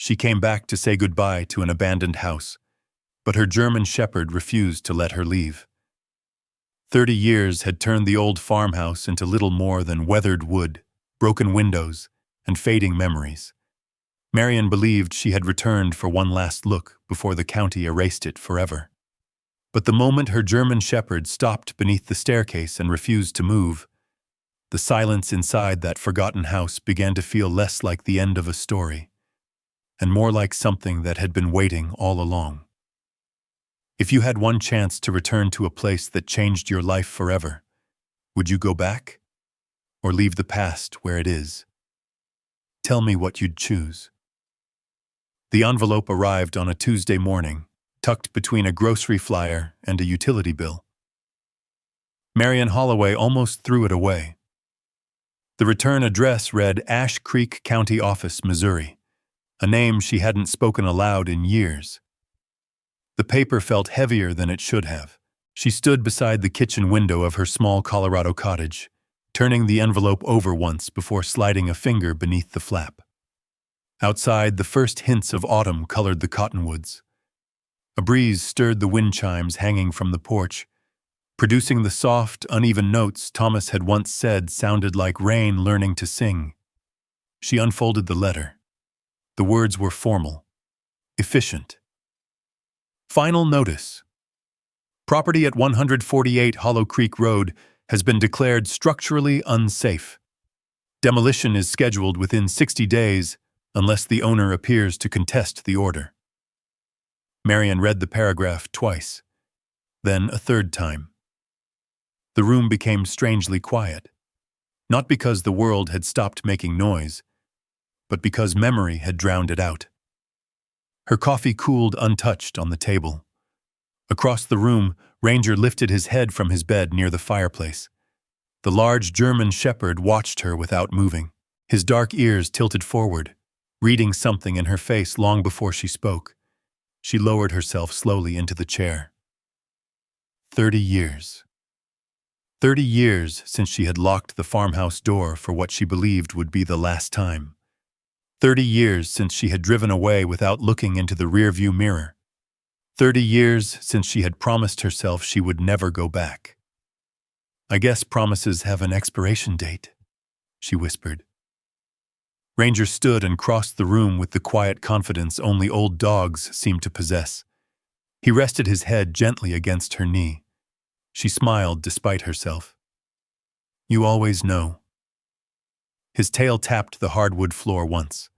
She came back to say goodbye to an abandoned house, but her German shepherd refused to let her leave. 30 years had turned the old farmhouse into little more than weathered wood, broken windows, and fading memories. Marian believed she had returned for one last look before the county erased it forever. But the moment her German shepherd stopped beneath the staircase and refused to move, the silence inside that forgotten house began to feel less like the end of a story, and more like something that had been waiting all along. If you had one chance to return to a place that changed your life forever, would you go back? Or leave the past where it is? Tell me what you'd choose. The envelope arrived on a Tuesday morning, tucked between a grocery flyer and a utility bill. Marian Holloway almost threw it away. The return address read Ash Creek County Office, Missouri, a name she hadn't spoken aloud in years. The paper felt heavier than it should have. She stood beside the kitchen window of her small Colorado cottage, turning the envelope over once before sliding a finger beneath the flap. Outside, the first hints of autumn colored the cottonwoods. A breeze stirred the wind chimes hanging from the porch, producing the soft, uneven notes Thomas had once said sounded like rain learning to sing. She unfolded the letter. The words were formal, efficient. Final notice. Property at 148 Hollow Creek Road has been declared structurally unsafe. Demolition is scheduled within 60 days unless the owner appears to contest the order. Marian read the paragraph twice, then a third time. The room became strangely quiet, not because the world had stopped making noise, but because memory had drowned it out. Her coffee cooled untouched on the table. Across the room, Ranger lifted his head from his bed near the fireplace. The large German shepherd watched her without moving, his dark ears tilted forward, reading something in her face long before she spoke. She lowered herself slowly into the chair. 30 years. 30 years since she had locked the farmhouse door for what she believed would be the last time. 30 years since she had driven away without looking into the rearview mirror. 30 years since she had promised herself she would never go back. I guess promises have an expiration date, she whispered. Ranger stood and crossed the room with the quiet confidence only old dogs seem to possess. He rested his head gently against her knee. She smiled despite herself. You always know. His tail tapped the hardwood floor once.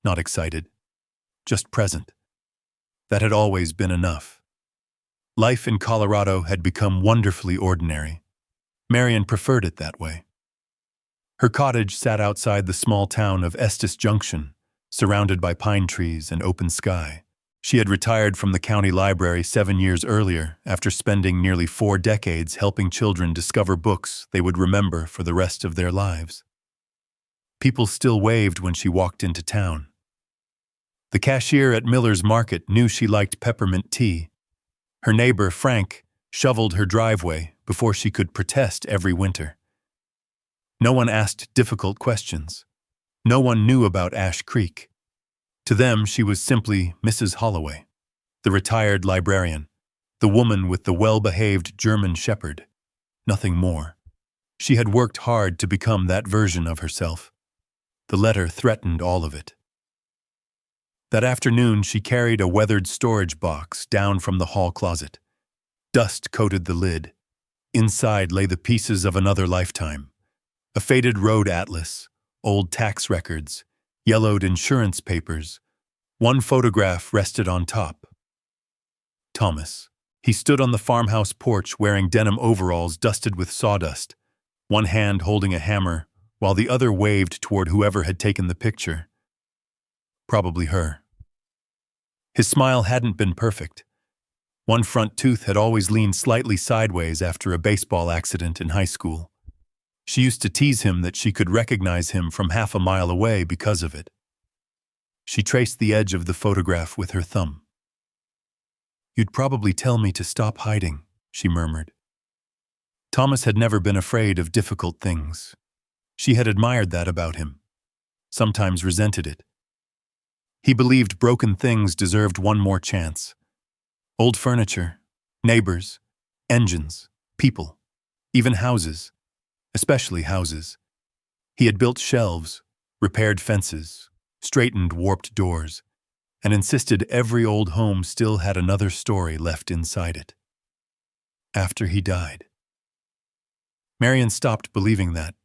Not excited, just present. That had always been enough. Life in Colorado had become wonderfully ordinary. Marian preferred it that way. Her cottage sat outside the small town of Estes Junction, surrounded by pine trees and open sky. She had retired from the county library 7 years earlier after spending nearly 4 decades helping children discover books they would remember for the rest of their lives. People still waved when she walked into town. The cashier at Miller's Market knew she liked peppermint tea. Her neighbor, Frank, shoveled her driveway before she could protest every winter. No one asked difficult questions. No one knew about Ash Creek. To them, she was simply Mrs. Holloway, the retired librarian, the woman with the well-behaved German shepherd. Nothing more. She had worked hard to become that version of herself. The letter threatened all of it. That afternoon, she carried a weathered storage box down from the hall closet. Dust coated the lid. Inside lay the pieces of another lifetime. A faded road atlas, old tax records, yellowed insurance papers. One photograph rested on top. Thomas. He stood on the farmhouse porch wearing denim overalls dusted with sawdust, one hand holding a hammer, while the other waved toward whoever had taken the picture. Probably her. His smile hadn't been perfect. One front tooth had always leaned slightly sideways after a baseball accident in high school. She used to tease him that she could recognize him from half a mile away because of it. She traced the edge of the photograph with her thumb. "You'd probably tell me to stop hiding," she murmured. Thomas had never been afraid of difficult things. She had admired that about him, sometimes resented it. He believed broken things deserved one more chance. Old furniture, neighbors, engines, people, even houses, especially houses. He had built shelves, repaired fences, straightened warped doors, and insisted every old home still had another story left inside it. After he died. Marian stopped believing that.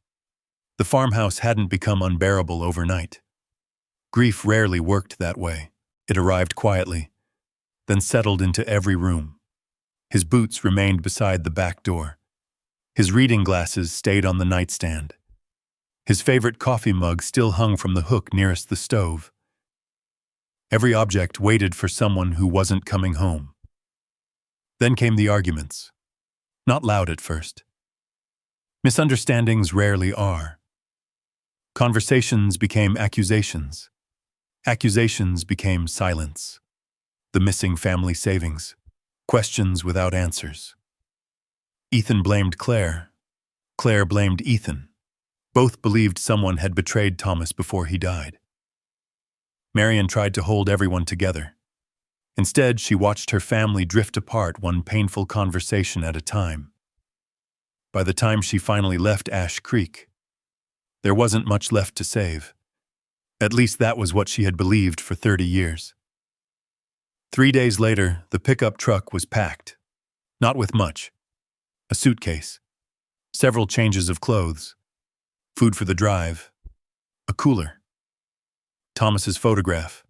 The farmhouse hadn't become unbearable overnight. Grief rarely worked that way. It arrived quietly, then settled into every room. His boots remained beside the back door. His reading glasses stayed on the nightstand. His favorite coffee mug still hung from the hook nearest the stove. Every object waited for someone who wasn't coming home. Then came the arguments. Not loud at first. Misunderstandings rarely are. Conversations became accusations. Accusations became silence. The missing family savings. Questions without answers. Ethan blamed Claire. Claire blamed Ethan. Both believed someone had betrayed Thomas before he died. Marian tried to hold everyone together. Instead, she watched her family drift apart, one painful conversation at a time. By the time she finally left Ash Creek, there wasn't much left to save. At least that was what she had believed for 30 years. 3 days later, the pickup truck was packed. Not with much. A suitcase, several changes of clothes, food for the drive, a cooler, Thomas's photograph,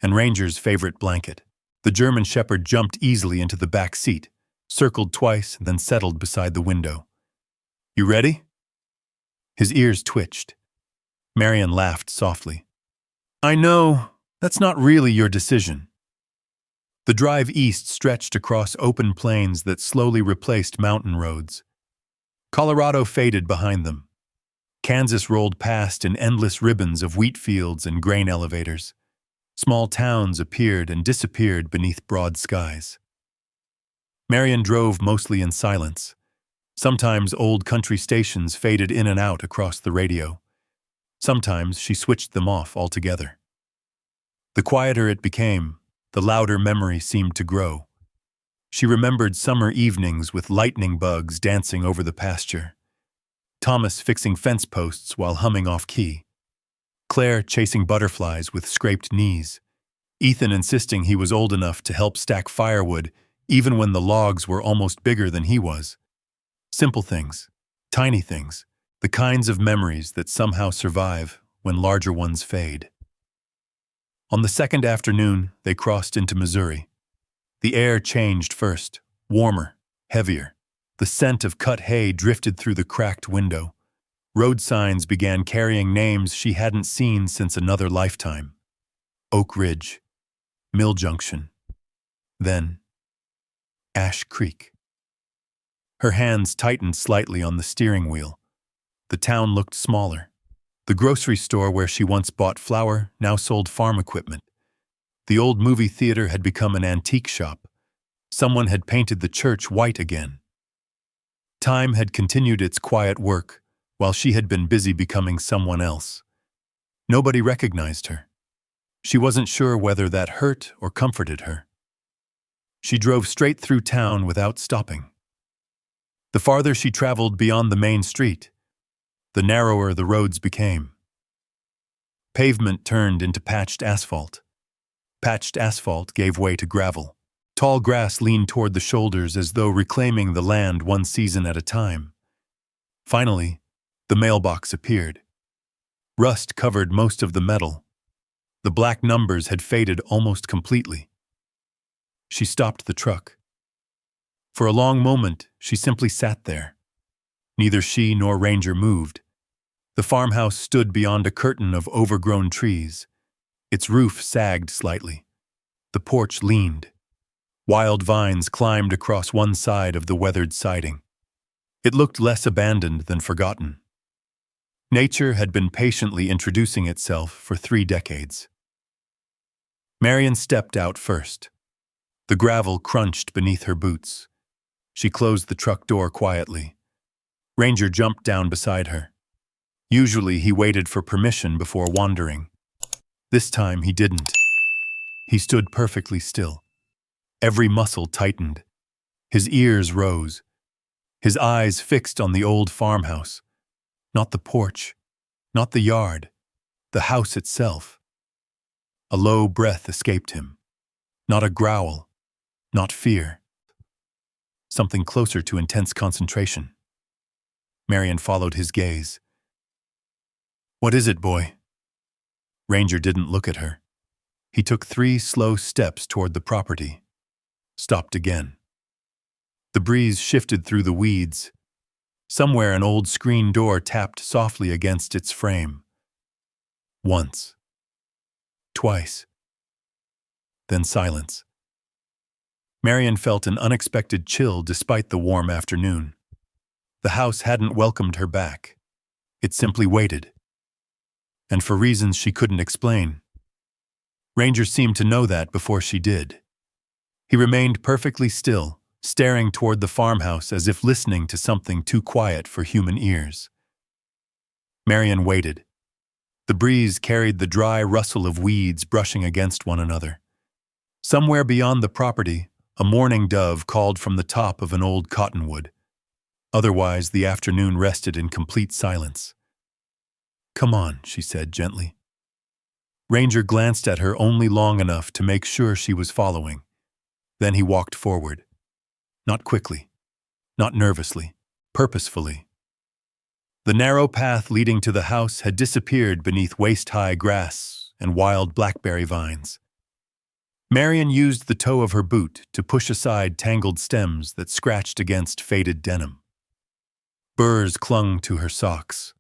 and Ranger's favorite blanket. The German Shepherd jumped easily into the back seat, circled twice, then settled beside the window. "You ready?" His ears twitched. Marian laughed softly. "I know, that's not really your decision." The drive east stretched across open plains that slowly replaced mountain roads. Colorado faded behind them. Kansas rolled past in endless ribbons of wheat fields and grain elevators. Small towns appeared and disappeared beneath broad skies. Marian drove mostly in silence. Sometimes old country stations faded in and out across the radio. Sometimes she switched them off altogether. The quieter it became, the louder memory seemed to grow. She remembered summer evenings with lightning bugs dancing over the pasture. Thomas fixing fence posts while humming off-key. Claire chasing butterflies with scraped knees. Ethan insisting he was old enough to help stack firewood even when the logs were almost bigger than he was. Simple things, tiny things, the kinds of memories that somehow survive when larger ones fade. On the second afternoon, they crossed into Missouri. The air changed first, warmer, heavier. The scent of cut hay drifted through the cracked window. Road signs began carrying names she hadn't seen since another lifetime. Oak Ridge, Mill Junction, then Ash Creek. Her hands tightened slightly on the steering wheel. The town looked smaller. The grocery store where she once bought flour now sold farm equipment. The old movie theater had become an antique shop. Someone had painted the church white again. Time had continued its quiet work, while she had been busy becoming someone else. Nobody recognized her. She wasn't sure whether that hurt or comforted her. She drove straight through town without stopping. The farther she traveled beyond the main street, the narrower the roads became. Pavement turned into patched asphalt. Patched asphalt gave way to gravel. Tall grass leaned toward the shoulders as though reclaiming the land one season at a time. Finally, the mailbox appeared. Rust covered most of the metal. The black numbers had faded almost completely. She stopped the truck. For a long moment, she simply sat there. Neither she nor Ranger moved. The farmhouse stood beyond a curtain of overgrown trees. Its roof sagged slightly. The porch leaned. Wild vines climbed across one side of the weathered siding. It looked less abandoned than forgotten. Nature had been patiently introducing itself for 3 decades. Marian stepped out first. The gravel crunched beneath her boots. She closed the truck door quietly. Ranger jumped down beside her. Usually he waited for permission before wandering. This time he didn't. He stood perfectly still. Every muscle tightened. His ears rose. His eyes fixed on the old farmhouse. Not the porch, not the yard, the house itself. A low breath escaped him. Not a growl, not fear. Something closer to intense concentration. Marian followed his gaze. "What is it, boy?" Ranger didn't look at her. He took 3 slow steps toward the property. Stopped again. The breeze shifted through the weeds. Somewhere an old screen door tapped softly against its frame. Once. Twice. Then silence. Marian felt an unexpected chill despite the warm afternoon. The house hadn't welcomed her back. It simply waited. And for reasons she couldn't explain. Ranger seemed to know that before she did. He remained perfectly still, staring toward the farmhouse as if listening to something too quiet for human ears. Marian waited. The breeze carried the dry rustle of weeds brushing against one another. Somewhere beyond the property, a mourning dove called from the top of an old cottonwood. Otherwise, the afternoon rested in complete silence. "Come on," she said gently. Ranger glanced at her only long enough to make sure she was following. Then he walked forward. Not quickly, not nervously, purposefully. The narrow path leading to the house had disappeared beneath waist-high grass and wild blackberry vines. Marian used the toe of her boot to push aside tangled stems that scratched against faded denim. Burrs clung to her socks,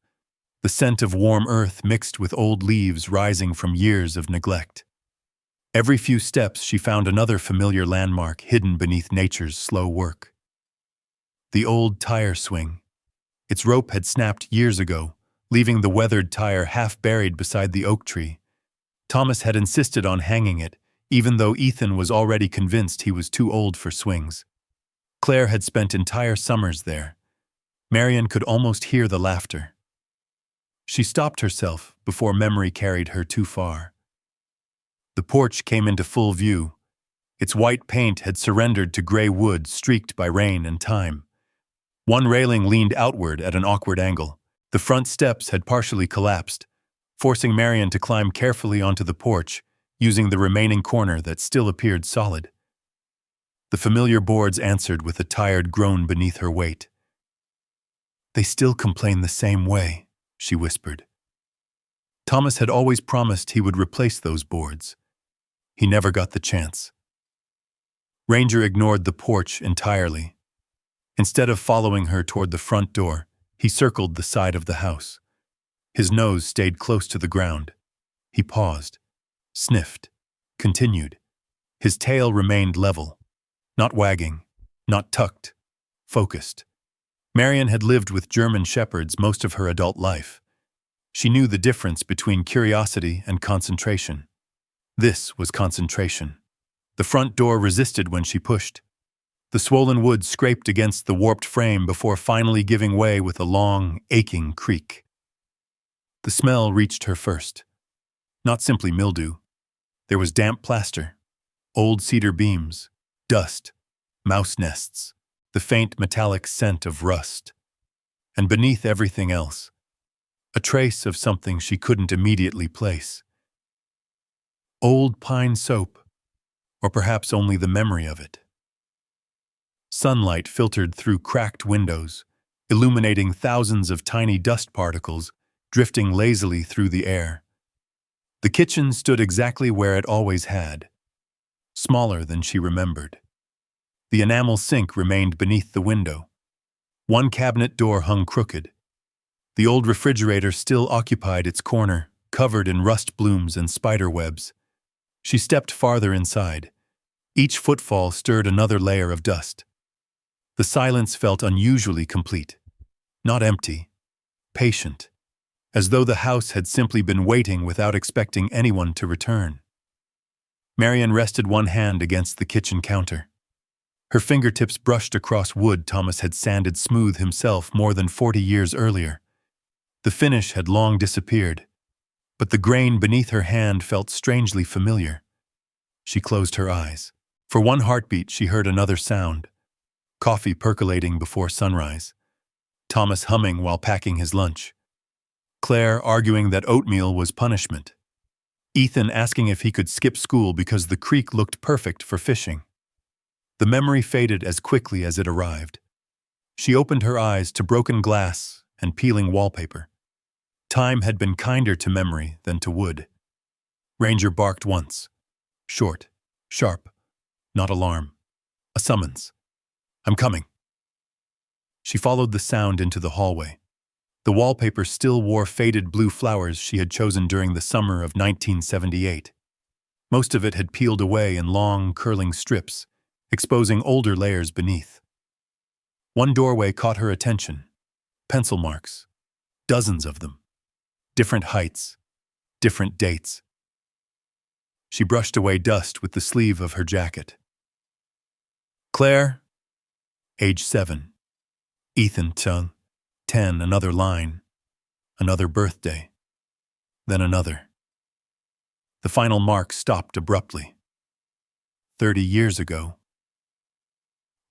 the scent of warm earth mixed with old leaves rising from years of neglect. Every few steps she found another familiar landmark hidden beneath nature's slow work. The old tire swing. Its rope had snapped years ago, leaving the weathered tire half buried beside the oak tree. Thomas had insisted on hanging it, even though Ethan was already convinced he was too old for swings. Claire had spent entire summers there. Marian could almost hear the laughter. She stopped herself before memory carried her too far. The porch came into full view. Its white paint had surrendered to gray wood streaked by rain and time. One railing leaned outward at an awkward angle. The front steps had partially collapsed, forcing Marian to climb carefully onto the porch, using the remaining corner that still appeared solid. The familiar boards answered with a tired groan beneath her weight. "They still complain the same way," she whispered. Thomas had always promised he would replace those boards. He never got the chance. Ranger ignored the porch entirely. Instead of following her toward the front door, he circled the side of the house. His nose stayed close to the ground. He paused, sniffed, continued. His tail remained level, not wagging, not tucked, focused. Marian had lived with German shepherds most of her adult life. She knew the difference between curiosity and concentration. This was concentration. The front door resisted when she pushed. The swollen wood scraped against the warped frame before finally giving way with a long, aching creak. The smell reached her first. Not simply mildew. There was damp plaster, old cedar beams, dust, mouse nests, the faint metallic scent of rust. And beneath everything else, a trace of something she couldn't immediately place. Old pine soap, or perhaps only the memory of it. Sunlight filtered through cracked windows, illuminating thousands of tiny dust particles drifting lazily through the air. The kitchen stood exactly where it always had, smaller than she remembered. The enamel sink remained beneath the window. One cabinet door hung crooked. The old refrigerator still occupied its corner, covered in rust blooms and spider webs. She stepped farther inside. Each footfall stirred another layer of dust. The silence felt unusually complete, not empty, patient, as though the house had simply been waiting without expecting anyone to return. Marian rested one hand against the kitchen counter. Her fingertips brushed across wood Thomas had sanded smooth himself more than 40 years earlier. The finish had long disappeared. but the grain beneath her hand felt strangely familiar. She closed her eyes. For one heartbeat, she heard another sound. Coffee percolating before sunrise. Thomas humming while packing his lunch. Claire arguing that oatmeal was punishment. Ethan asking if he could skip school because the creek looked perfect for fishing. The memory faded as quickly as it arrived. She opened her eyes to broken glass and peeling wallpaper. Time had been kinder to memory than to wood. Ranger barked once. Short, sharp, not alarm. A summons. I'm coming. She followed the sound into the hallway. The wallpaper still wore faded blue flowers she had chosen during the summer of 1978. Most of it had peeled away in long, curling strips, exposing older layers beneath. One doorway caught her attention. Pencil marks. Dozens of them. Different heights. Different dates. She brushed away dust with the sleeve of her jacket. Claire, age 7. Ethan, 10, another line. Another birthday. Then another. The final mark stopped abruptly. 30 years ago.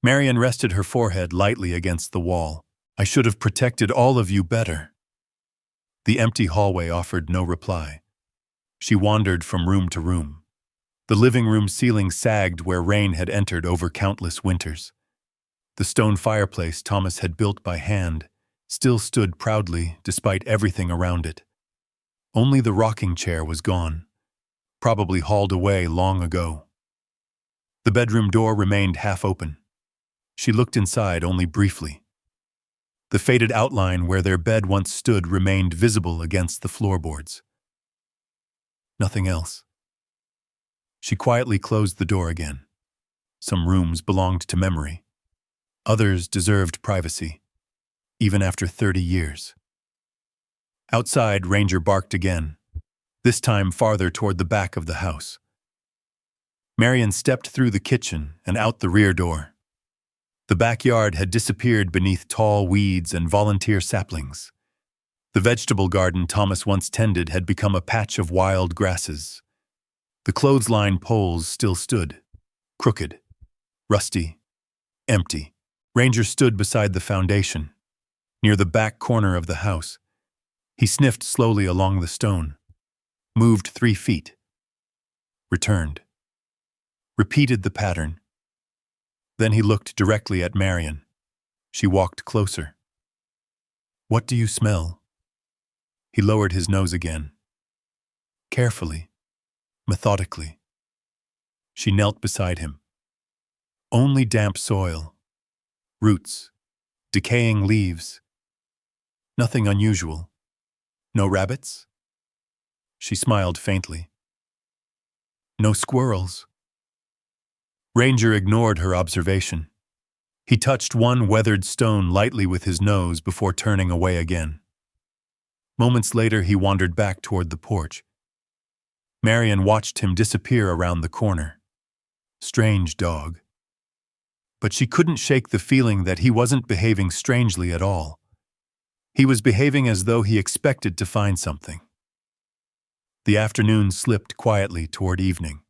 Marian rested her forehead lightly against the wall. I should have protected all of you better. The empty hallway offered no reply. She wandered from room to room. The living room ceiling sagged where rain had entered over countless winters. The stone fireplace Thomas had built by hand still stood proudly despite everything around it. Only the rocking chair was gone, probably hauled away long ago. The bedroom door remained half open. She looked inside only briefly. The faded outline where their bed once stood remained visible against the floorboards. Nothing else. She quietly closed the door again. Some rooms belonged to memory. Others deserved privacy, even after 30 years. Outside, Ranger barked again, this time farther toward the back of the house. Marian stepped through the kitchen and out the rear door. The backyard had disappeared beneath tall weeds and volunteer saplings. The vegetable garden Thomas once tended had become a patch of wild grasses. The clothesline poles still stood, crooked, rusty, empty. Ranger stood beside the foundation, near the back corner of the house. He sniffed slowly along the stone, moved 3 feet, returned, repeated the pattern. Then he looked directly at Marian. She walked closer. What do you smell? He lowered his nose again. Carefully, methodically. She knelt beside him. Only damp soil, roots, decaying leaves. Nothing unusual. No rabbits? She smiled faintly. No squirrels. Ranger ignored her observation. He touched one weathered stone lightly with his nose before turning away again. Moments later, he wandered back toward the porch. Marian watched him disappear around the corner. Strange dog. But she couldn't shake the feeling that he wasn't behaving strangely at all. He was behaving as though he expected to find something. The afternoon slipped quietly toward evening.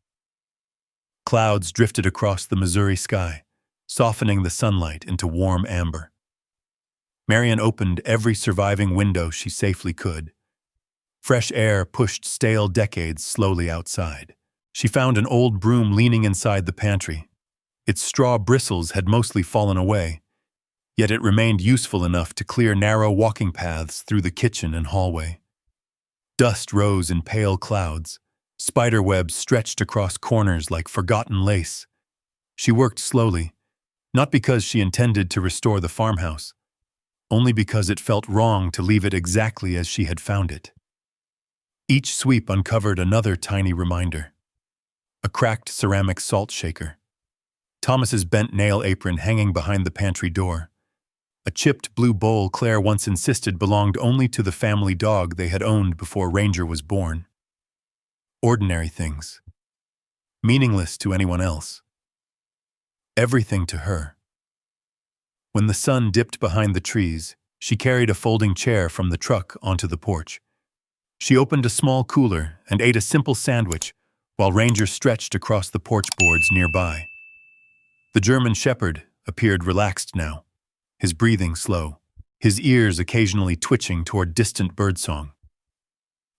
Clouds drifted across the Missouri sky, softening the sunlight into warm amber. Marian opened every surviving window she safely could. Fresh air pushed stale decades slowly outside. She found an old broom leaning inside the pantry. Its straw bristles had mostly fallen away, yet it remained useful enough to clear narrow walking paths through the kitchen and hallway. Dust rose in pale clouds. Spiderwebs stretched across corners like forgotten lace. She worked slowly, not because she intended to restore the farmhouse, only because it felt wrong to leave it exactly as she had found it. Each sweep uncovered another tiny reminder. A cracked ceramic salt shaker. Thomas's bent nail apron hanging behind the pantry door. A chipped blue bowl Claire once insisted belonged only to the family dog they had owned before Ranger was born. Ordinary things. Meaningless to anyone else. Everything to her. When the sun dipped behind the trees, she carried a folding chair from the truck onto the porch. She opened a small cooler and ate a simple sandwich while Ranger stretched across the porch boards nearby. The German Shepherd appeared relaxed now, his breathing slow, his ears occasionally twitching toward distant birdsong.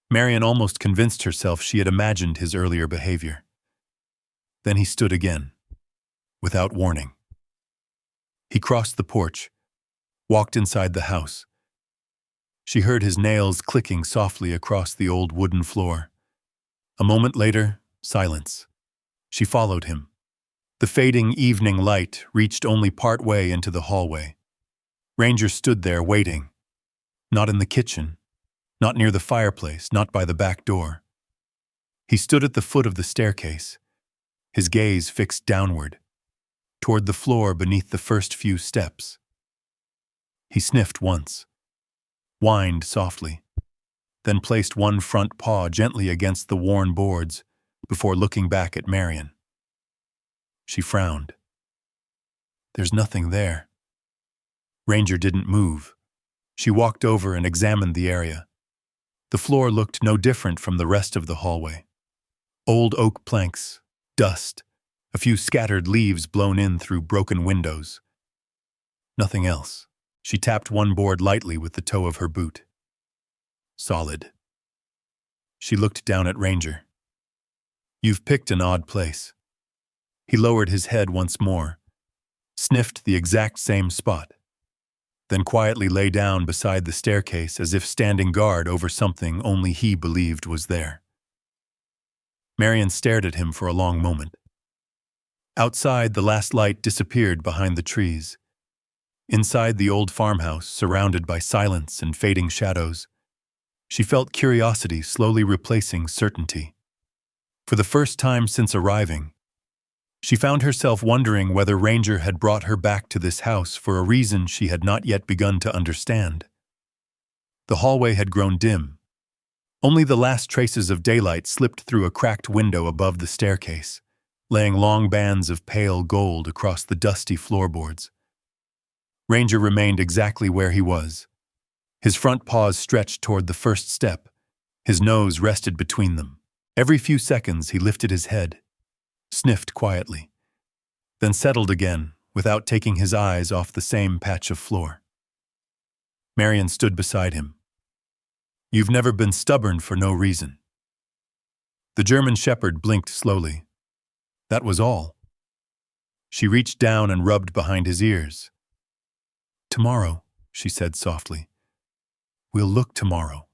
Marian almost convinced herself she had imagined his earlier behavior. Then he stood again, without warning. He crossed the porch, walked inside the house. She heard his nails clicking softly across the old wooden floor. A moment later, silence. She followed him. The fading evening light reached only part way into the hallway. Ranger stood there waiting. Not in the kitchen, not near the fireplace, not by the back door. He stood at the foot of the staircase, his gaze fixed downward, toward the floor beneath the first few steps. He sniffed once, whined softly, then placed one front paw gently against the worn boards before looking back at Marian. She frowned. There's nothing there. Ranger didn't move. She walked over and examined the area. The floor looked no different from the rest of the hallway. Old oak planks, dust, a few scattered leaves blown in through broken windows. Nothing else. She tapped one board lightly with the toe of her boot. Solid. She looked down at Ranger. You've picked an odd place. He lowered his head once more, sniffed the exact same spot, then quietly lay down beside the staircase as if standing guard over something only he believed was there. Marian stared at him for a long moment. Outside, the last light disappeared behind the trees. Inside the old farmhouse, surrounded by silence and fading shadows, she felt curiosity slowly replacing certainty. For the first time since arriving, she found herself wondering whether Ranger had brought her back to this house for a reason she had not yet begun to understand. The hallway had grown dim. Only the last traces of daylight slipped through a cracked window above the staircase, laying long bands of pale gold across the dusty floorboards. Ranger remained exactly where he was. His front paws stretched toward the first step. His nose rested between them. Every few seconds he lifted his head, sniffed quietly, then settled again without taking his eyes off the same patch of floor. Marian stood beside him. You've never been stubborn for no reason. The German Shepherd blinked slowly. That was all. She reached down and rubbed behind his ears. Tomorrow, she said softly. We'll look tomorrow.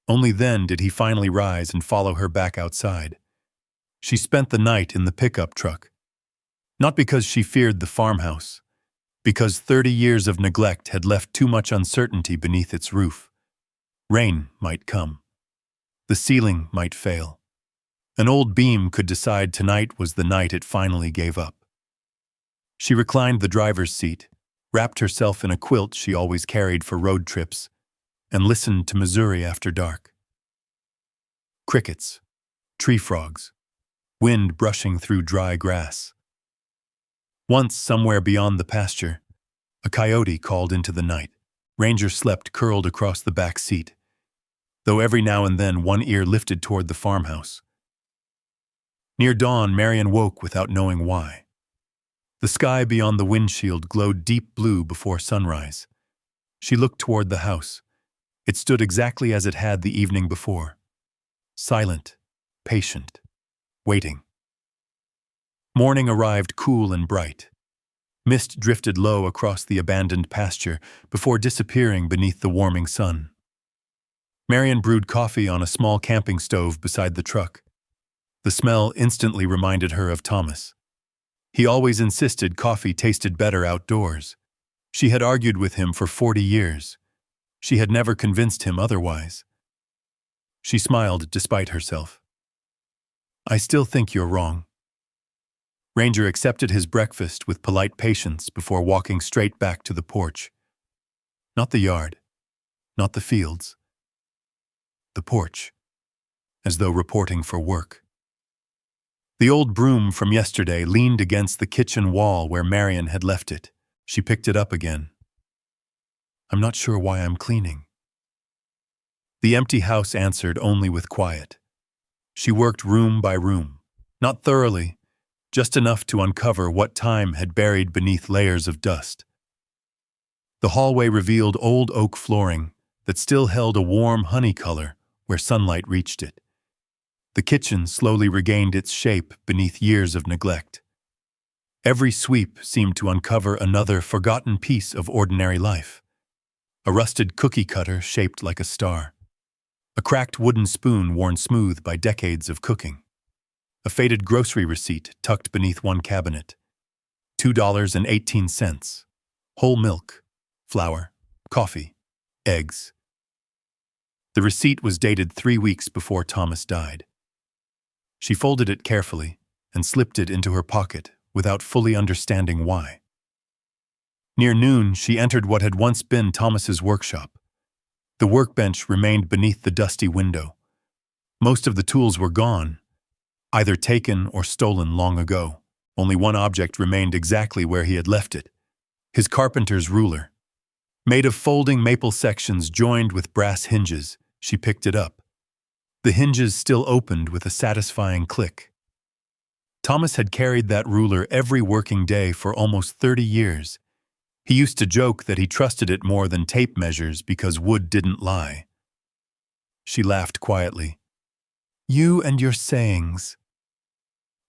Only then did he finally rise and follow her back outside. She spent the night in the pickup truck. Not because she feared the farmhouse, because 30 years of neglect had left too much uncertainty beneath its roof. Rain might come. The ceiling might fail. An old beam could decide tonight was the night it finally gave up. She reclined the driver's seat, wrapped herself in a quilt she always carried for road trips, and listened to Missouri after dark. Crickets, tree frogs, wind brushing through dry grass. Once, somewhere beyond the pasture, a coyote called into the night. Ranger slept curled across the back seat, though every now and then one ear lifted toward the farmhouse. Near dawn, Marian woke without knowing why. The sky beyond the windshield glowed deep blue before sunrise. She looked toward the house. It stood exactly as it had the evening before. Silent, patient, waiting. Morning arrived cool and bright. Mist drifted low across the abandoned pasture before disappearing beneath the warming sun. Marian brewed coffee on a small camping stove beside the truck. The smell instantly reminded her of Thomas. He always insisted coffee tasted better outdoors. She had argued with him for 40 years. She had never convinced him otherwise. She smiled despite herself. I still think you're wrong. Ranger accepted his breakfast with polite patience before walking straight back to the porch. Not the yard, not the fields. The porch, as though reporting for work. The old broom from yesterday leaned against the kitchen wall where Marian had left it. She picked it up again. I'm not sure why I'm cleaning. The empty house answered only with quiet. She worked room by room, not thoroughly, just enough to uncover what time had buried beneath layers of dust. The hallway revealed old oak flooring that still held a warm honey color where sunlight reached it. The kitchen slowly regained its shape beneath years of neglect. Every sweep seemed to uncover another forgotten piece of ordinary life. A rusted cookie cutter shaped like a star. A cracked wooden spoon worn smooth by decades of cooking. A faded grocery receipt tucked beneath one cabinet. $2.18. Whole milk, flour, coffee, eggs. The receipt was dated 3 weeks before Thomas died. She folded it carefully and slipped it into her pocket without fully understanding why. Near noon, she entered what had once been Thomas's workshop. The workbench remained beneath the dusty window. Most of the tools were gone, either taken or stolen long ago. Only one object remained exactly where he had left it: his carpenter's ruler. Made of folding maple sections joined with brass hinges, she picked it up. The hinges still opened with a satisfying click. Thomas had carried that ruler every working day for almost 30 years. He used to joke that he trusted it more than tape measures because wood didn't lie. She laughed quietly. "You and your sayings."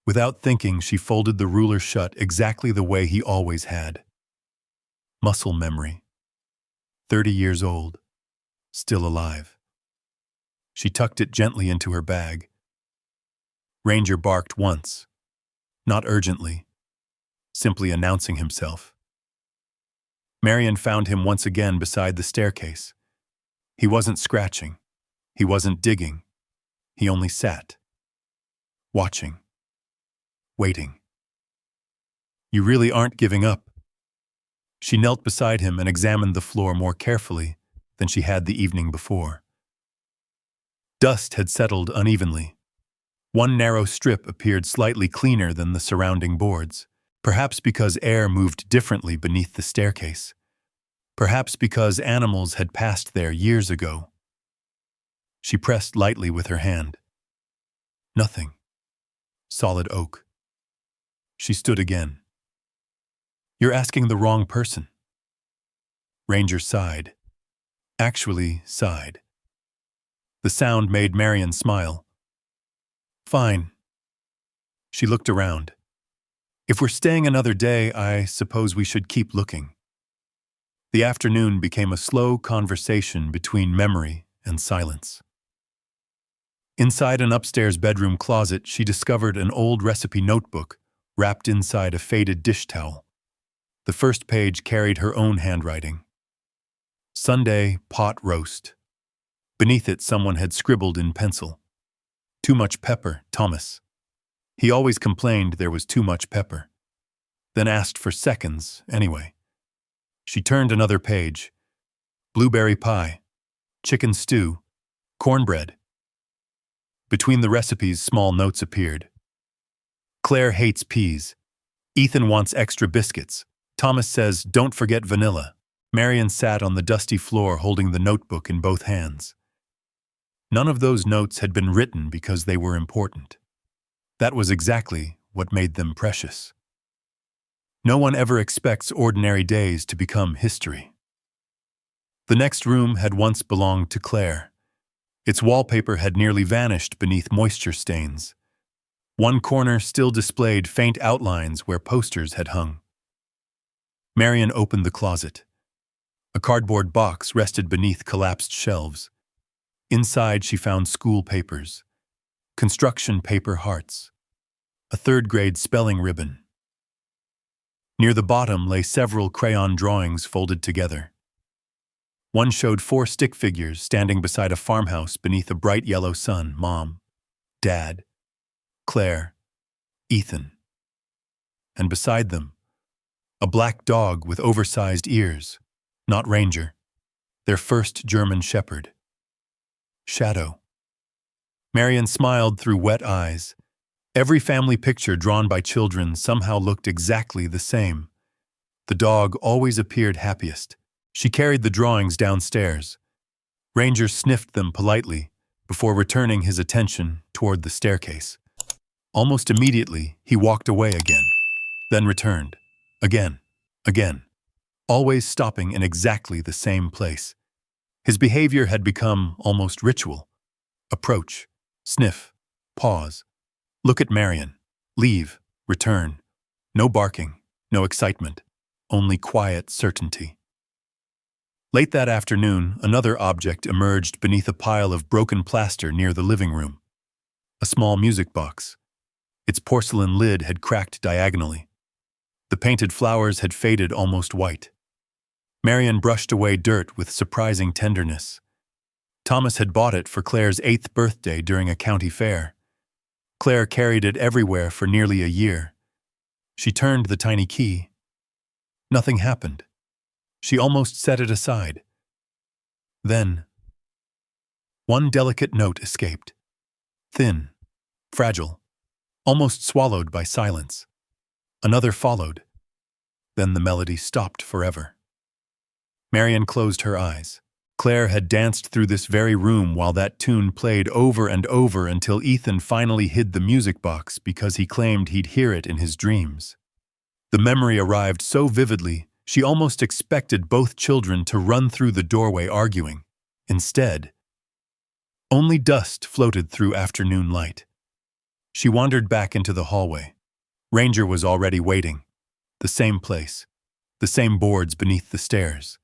Without thinking, she folded the ruler shut exactly the way he always had. Muscle memory. 30 years old. Still alive. She tucked it gently into her bag. Ranger barked once. Not urgently, simply announcing himself. Marian found him once again beside the staircase. He wasn't scratching. He wasn't digging. He only sat. Watching. Waiting. "You really aren't giving up." She knelt beside him and examined the floor more carefully than she had the evening before. Dust had settled unevenly. One narrow strip appeared slightly cleaner than the surrounding boards, perhaps because air moved differently beneath the staircase. Perhaps because animals had passed there years ago. She pressed lightly with her hand. Nothing. Solid oak. She stood again. "You're asking the wrong person." Ranger sighed. Actually sighed. The sound made Marian smile. "Fine." She looked around. "If we're staying another day, I suppose we should keep looking." The afternoon became a slow conversation between memory and silence. Inside an upstairs bedroom closet, she discovered an old recipe notebook wrapped inside a faded dish towel. The first page carried her own handwriting. Sunday pot roast. Beneath it, someone had scribbled in pencil. "Too much pepper, Thomas." He always complained there was too much pepper, then asked for seconds anyway. She turned another page. Blueberry pie, chicken stew, cornbread. Between the recipes, small notes appeared. "Claire hates peas. Ethan wants extra biscuits. Thomas says, don't forget vanilla." Marian sat on the dusty floor holding the notebook in both hands. None of those notes had been written because they were important. That was exactly what made them precious. No one ever expects ordinary days to become history. The next room had once belonged to Claire. Its wallpaper had nearly vanished beneath moisture stains. One corner still displayed faint outlines where posters had hung. Marian opened the closet. A cardboard box rested beneath collapsed shelves. Inside, she found school papers, construction paper hearts, a third-grade spelling ribbon. Near the bottom lay several crayon drawings folded together. One showed 4 stick figures standing beside a farmhouse beneath a bright yellow sun: Mom, Dad, Claire, Ethan. And beside them, a black dog with oversized ears, not Ranger, their first German shepherd. Shadow. Marian smiled through wet eyes. Every family picture drawn by children somehow looked exactly the same. The dog always appeared happiest. She carried the drawings downstairs. Ranger sniffed them politely before returning his attention toward the staircase. Almost immediately, he walked away again, then returned. Again. Again. Always stopping in exactly the same place. His behavior had become almost ritual. Approach, sniff, pause, look at Marian, leave, return. No barking, no excitement, only quiet certainty. Late that afternoon, another object emerged beneath a pile of broken plaster near the living room. A small music box. Its porcelain lid had cracked diagonally. The painted flowers had faded almost white. Marian brushed away dirt with surprising tenderness. Thomas had bought it for Claire's 8th birthday during a county fair. Claire carried it everywhere for nearly a year. She turned the tiny key. Nothing happened. She almost set it aside. Then, one delicate note escaped. Thin, fragile, almost swallowed by silence. Another followed. Then the melody stopped forever. Marian closed her eyes. Claire had danced through this very room while that tune played over and over until Ethan finally hid the music box because he claimed he'd hear it in his dreams. The memory arrived so vividly, she almost expected both children to run through the doorway arguing. Instead, only dust floated through afternoon light. She wandered back into the hallway. Ranger was already waiting. The same place. The same boards beneath the stairs.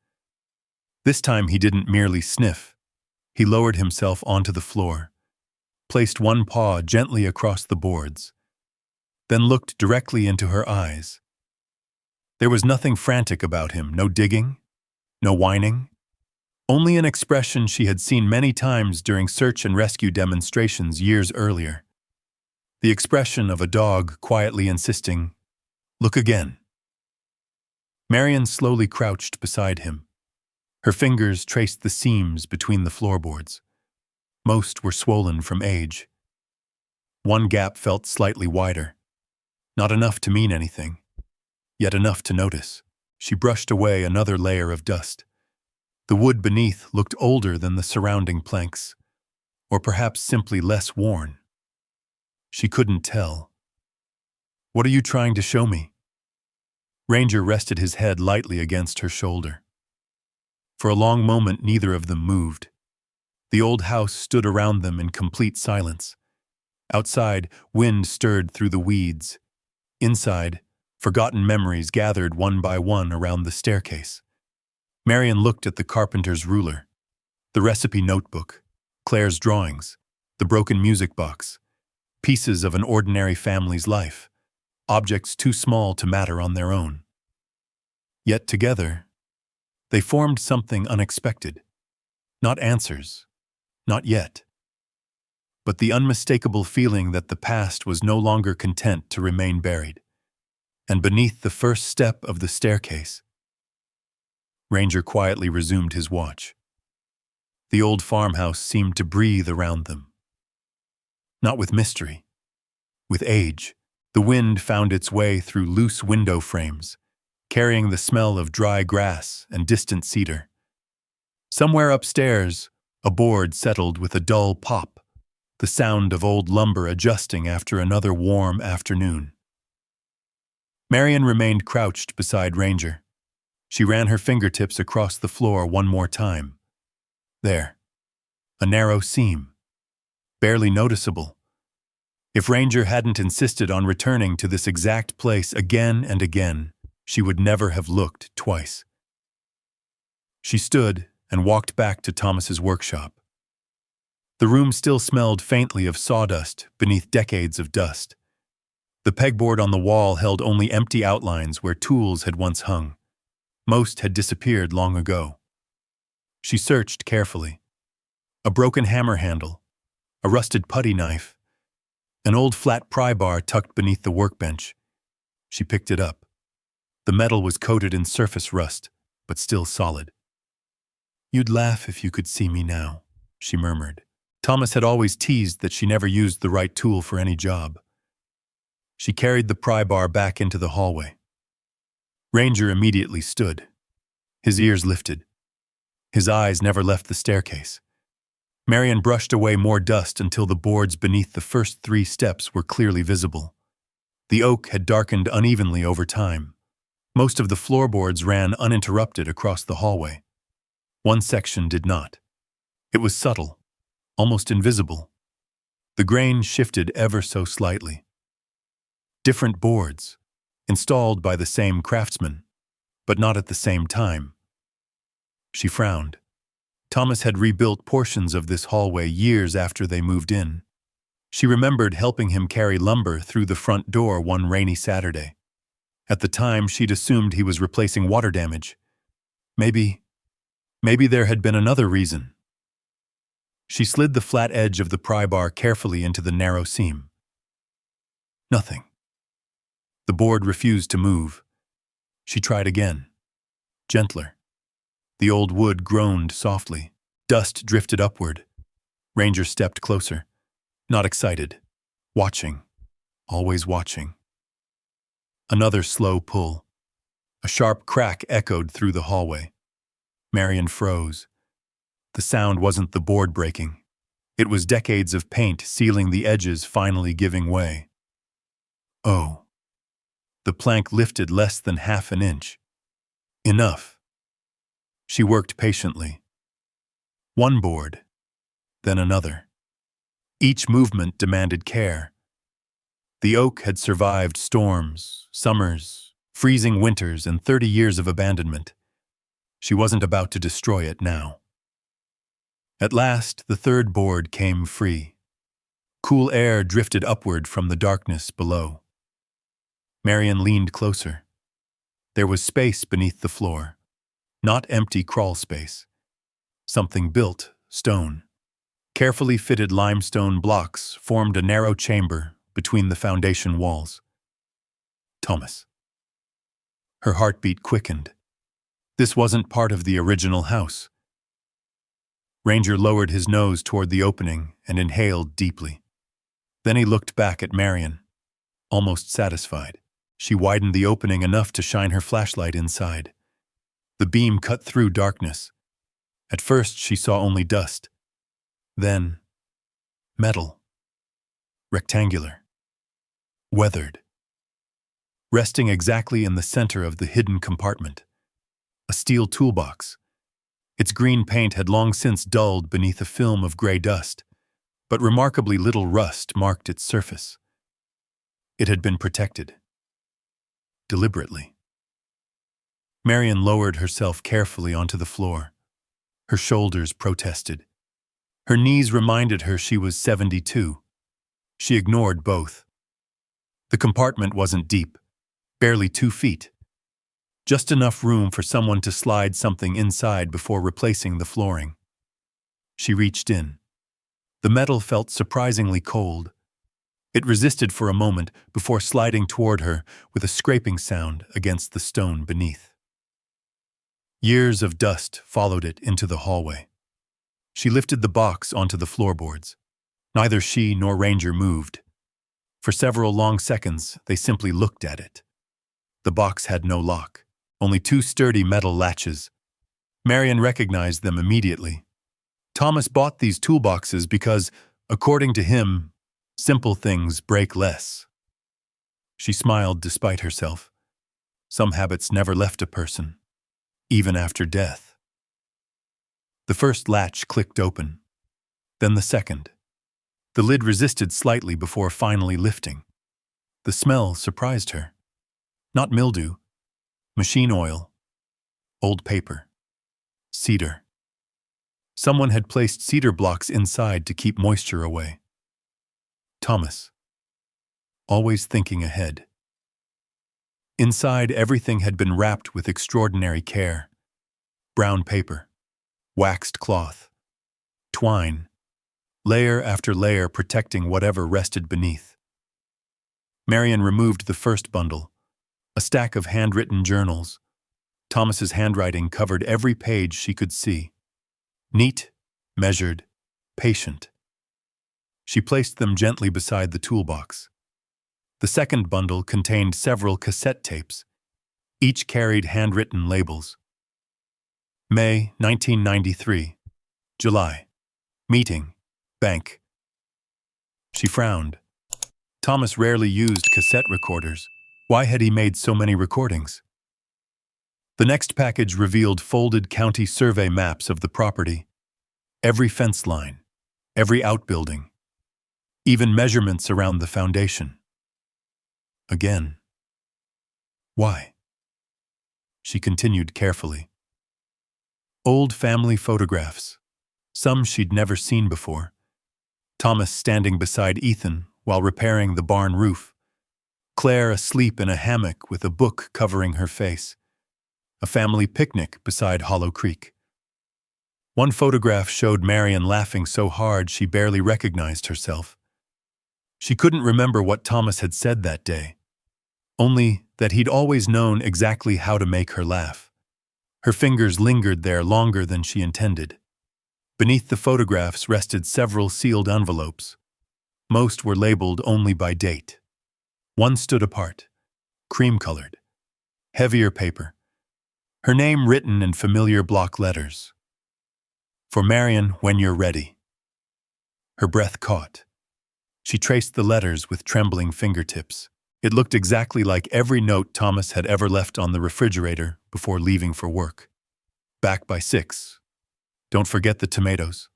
This time he didn't merely sniff. He lowered himself onto the floor, placed one paw gently across the boards, then looked directly into her eyes. There was nothing frantic about him, no digging, no whining, only an expression she had seen many times during search and rescue demonstrations years earlier. The expression of a dog quietly insisting, "Look again." Marian slowly crouched beside him. Her fingers traced the seams between the floorboards. Most were swollen from age. One gap felt slightly wider. Not enough to mean anything, yet enough to notice. She brushed away another layer of dust. The wood beneath looked older than the surrounding planks, or perhaps simply less worn. She couldn't tell. "What are you trying to show me?" Ranger rested his head lightly against her shoulder. For a long moment, neither of them moved. The old house stood around them in complete silence. Outside, wind stirred through the weeds. Inside, forgotten memories gathered one by one around the staircase. Marian looked at the carpenter's ruler, the recipe notebook, Claire's drawings, the broken music box, pieces of an ordinary family's life, objects too small to matter on their own. Yet together, they formed something unexpected. Not answers, not yet, but the unmistakable feeling that the past was no longer content to remain buried. And beneath the first step of the staircase, Ranger quietly resumed his watch. The old farmhouse seemed to breathe around them. Not with mystery, with age. The wind found its way through loose window frames, carrying the smell of dry grass and distant cedar. Somewhere upstairs, a board settled with a dull pop, the sound of old lumber adjusting after another warm afternoon. Marian remained crouched beside Ranger. She ran her fingertips across the floor one more time. There, a narrow seam, barely noticeable. If Ranger hadn't insisted on returning to this exact place again and again, she would never have looked twice. She stood and walked back to Thomas's workshop. The room still smelled faintly of sawdust beneath decades of dust. The pegboard on the wall held only empty outlines where tools had once hung. Most had disappeared long ago. She searched carefully. A broken hammer handle, a rusted putty knife, an old flat pry bar tucked beneath the workbench. She picked it up. The metal was coated in surface rust, but still solid. "You'd laugh if you could see me now," she murmured. Thomas had always teased that she never used the right tool for any job. She carried the pry bar back into the hallway. Ranger immediately stood. His ears lifted. His eyes never left the staircase. Marian brushed away more dust until the boards beneath the first 3 steps were clearly visible. The oak had darkened unevenly over time. Most of the floorboards ran uninterrupted across the hallway. One section did not. It was subtle, almost invisible. The grain shifted ever so slightly. Different boards, installed by the same craftsman, but not at the same time. She frowned. Thomas had rebuilt portions of this hallway years after they moved in. She remembered helping him carry lumber through the front door one rainy Saturday. At the time, she'd assumed he was replacing water damage. Maybe there had been another reason. She slid the flat edge of the pry bar carefully into the narrow seam. Nothing. The board refused to move. She tried again. Gentler. The old wood groaned softly. Dust drifted upward. Ranger stepped closer. Not excited. Watching. Always watching. Another slow pull. A sharp crack echoed through the hallway. Marian froze. The sound wasn't the board breaking. It was decades of paint sealing the edges finally giving way. Oh. The plank lifted less than half an inch. Enough. She worked patiently. One board, then another. Each movement demanded care. The oak had survived storms, summers, freezing winters, and 30 years of abandonment. She wasn't about to destroy it now. At last, the third board came free. Cool air drifted upward from the darkness below. Marian leaned closer. There was space beneath the floor, not empty crawl space. Something built, stone. Carefully fitted limestone blocks formed a narrow chamber between the foundation walls. Thomas. Her heartbeat quickened. This wasn't part of the original house. Ranger lowered his nose toward the opening and inhaled deeply. Then he looked back at Marian, almost satisfied. She widened the opening enough to shine her flashlight inside. The beam cut through darkness. At first, she saw only dust. Then, metal. Rectangular. Weathered. Resting exactly in the center of the hidden compartment. A steel toolbox. Its green paint had long since dulled beneath a film of gray dust, but remarkably little rust marked its surface. It had been protected. Deliberately. Marian lowered herself carefully onto the floor. Her shoulders protested. Her knees reminded her she was 72. She ignored both. The compartment wasn't deep, barely 2 feet. Just enough room for someone to slide something inside before replacing the flooring. She reached in. The metal felt surprisingly cold. It resisted for a moment before sliding toward her with a scraping sound against the stone beneath. Years of dust followed it into the hallway. She lifted the box onto the floorboards. Neither she nor Ranger moved. For several long seconds, they simply looked at it. The box had no lock, only 2 sturdy metal latches. Marian recognized them immediately. Thomas bought these toolboxes because, according to him, simple things break less. She smiled despite herself. Some habits never left a person, even after death. The first latch clicked open, then the second. The lid resisted slightly before finally lifting. The smell surprised her. Not mildew, machine oil, old paper, cedar. Someone had placed cedar blocks inside to keep moisture away. Thomas. Always thinking ahead. Inside, everything had been wrapped with extraordinary care. Brown paper, waxed cloth, twine, layer after layer protecting whatever rested beneath. Marian removed the first bundle, a stack of handwritten journals. Thomas's handwriting covered every page she could see. Neat, measured, patient. She placed them gently beside the toolbox. The second bundle contained several cassette tapes. Each carried handwritten labels. May 1993, July Meeting. Bank. She frowned. Thomas rarely used cassette recorders. Why had he made so many recordings? The next package revealed folded county survey maps of the property. Every fence line, every outbuilding, even measurements around the foundation. Again. Why? She continued carefully. Old family photographs, some she'd never seen before. Thomas standing beside Ethan while repairing the barn roof. Claire asleep in a hammock with a book covering her face. A family picnic beside Hollow Creek. One photograph showed Marian laughing so hard she barely recognized herself. She couldn't remember what Thomas had said that day, only that he'd always known exactly how to make her laugh. Her fingers lingered there longer than she intended. Beneath the photographs rested several sealed envelopes. Most were labeled only by date. One stood apart, cream-colored, heavier paper, her name written in familiar block letters. For Marian, when you're ready. Her breath caught. She traced the letters with trembling fingertips. It looked exactly like every note Thomas had ever left on the refrigerator before leaving for work. Back by 6. Don't forget the tomatoes.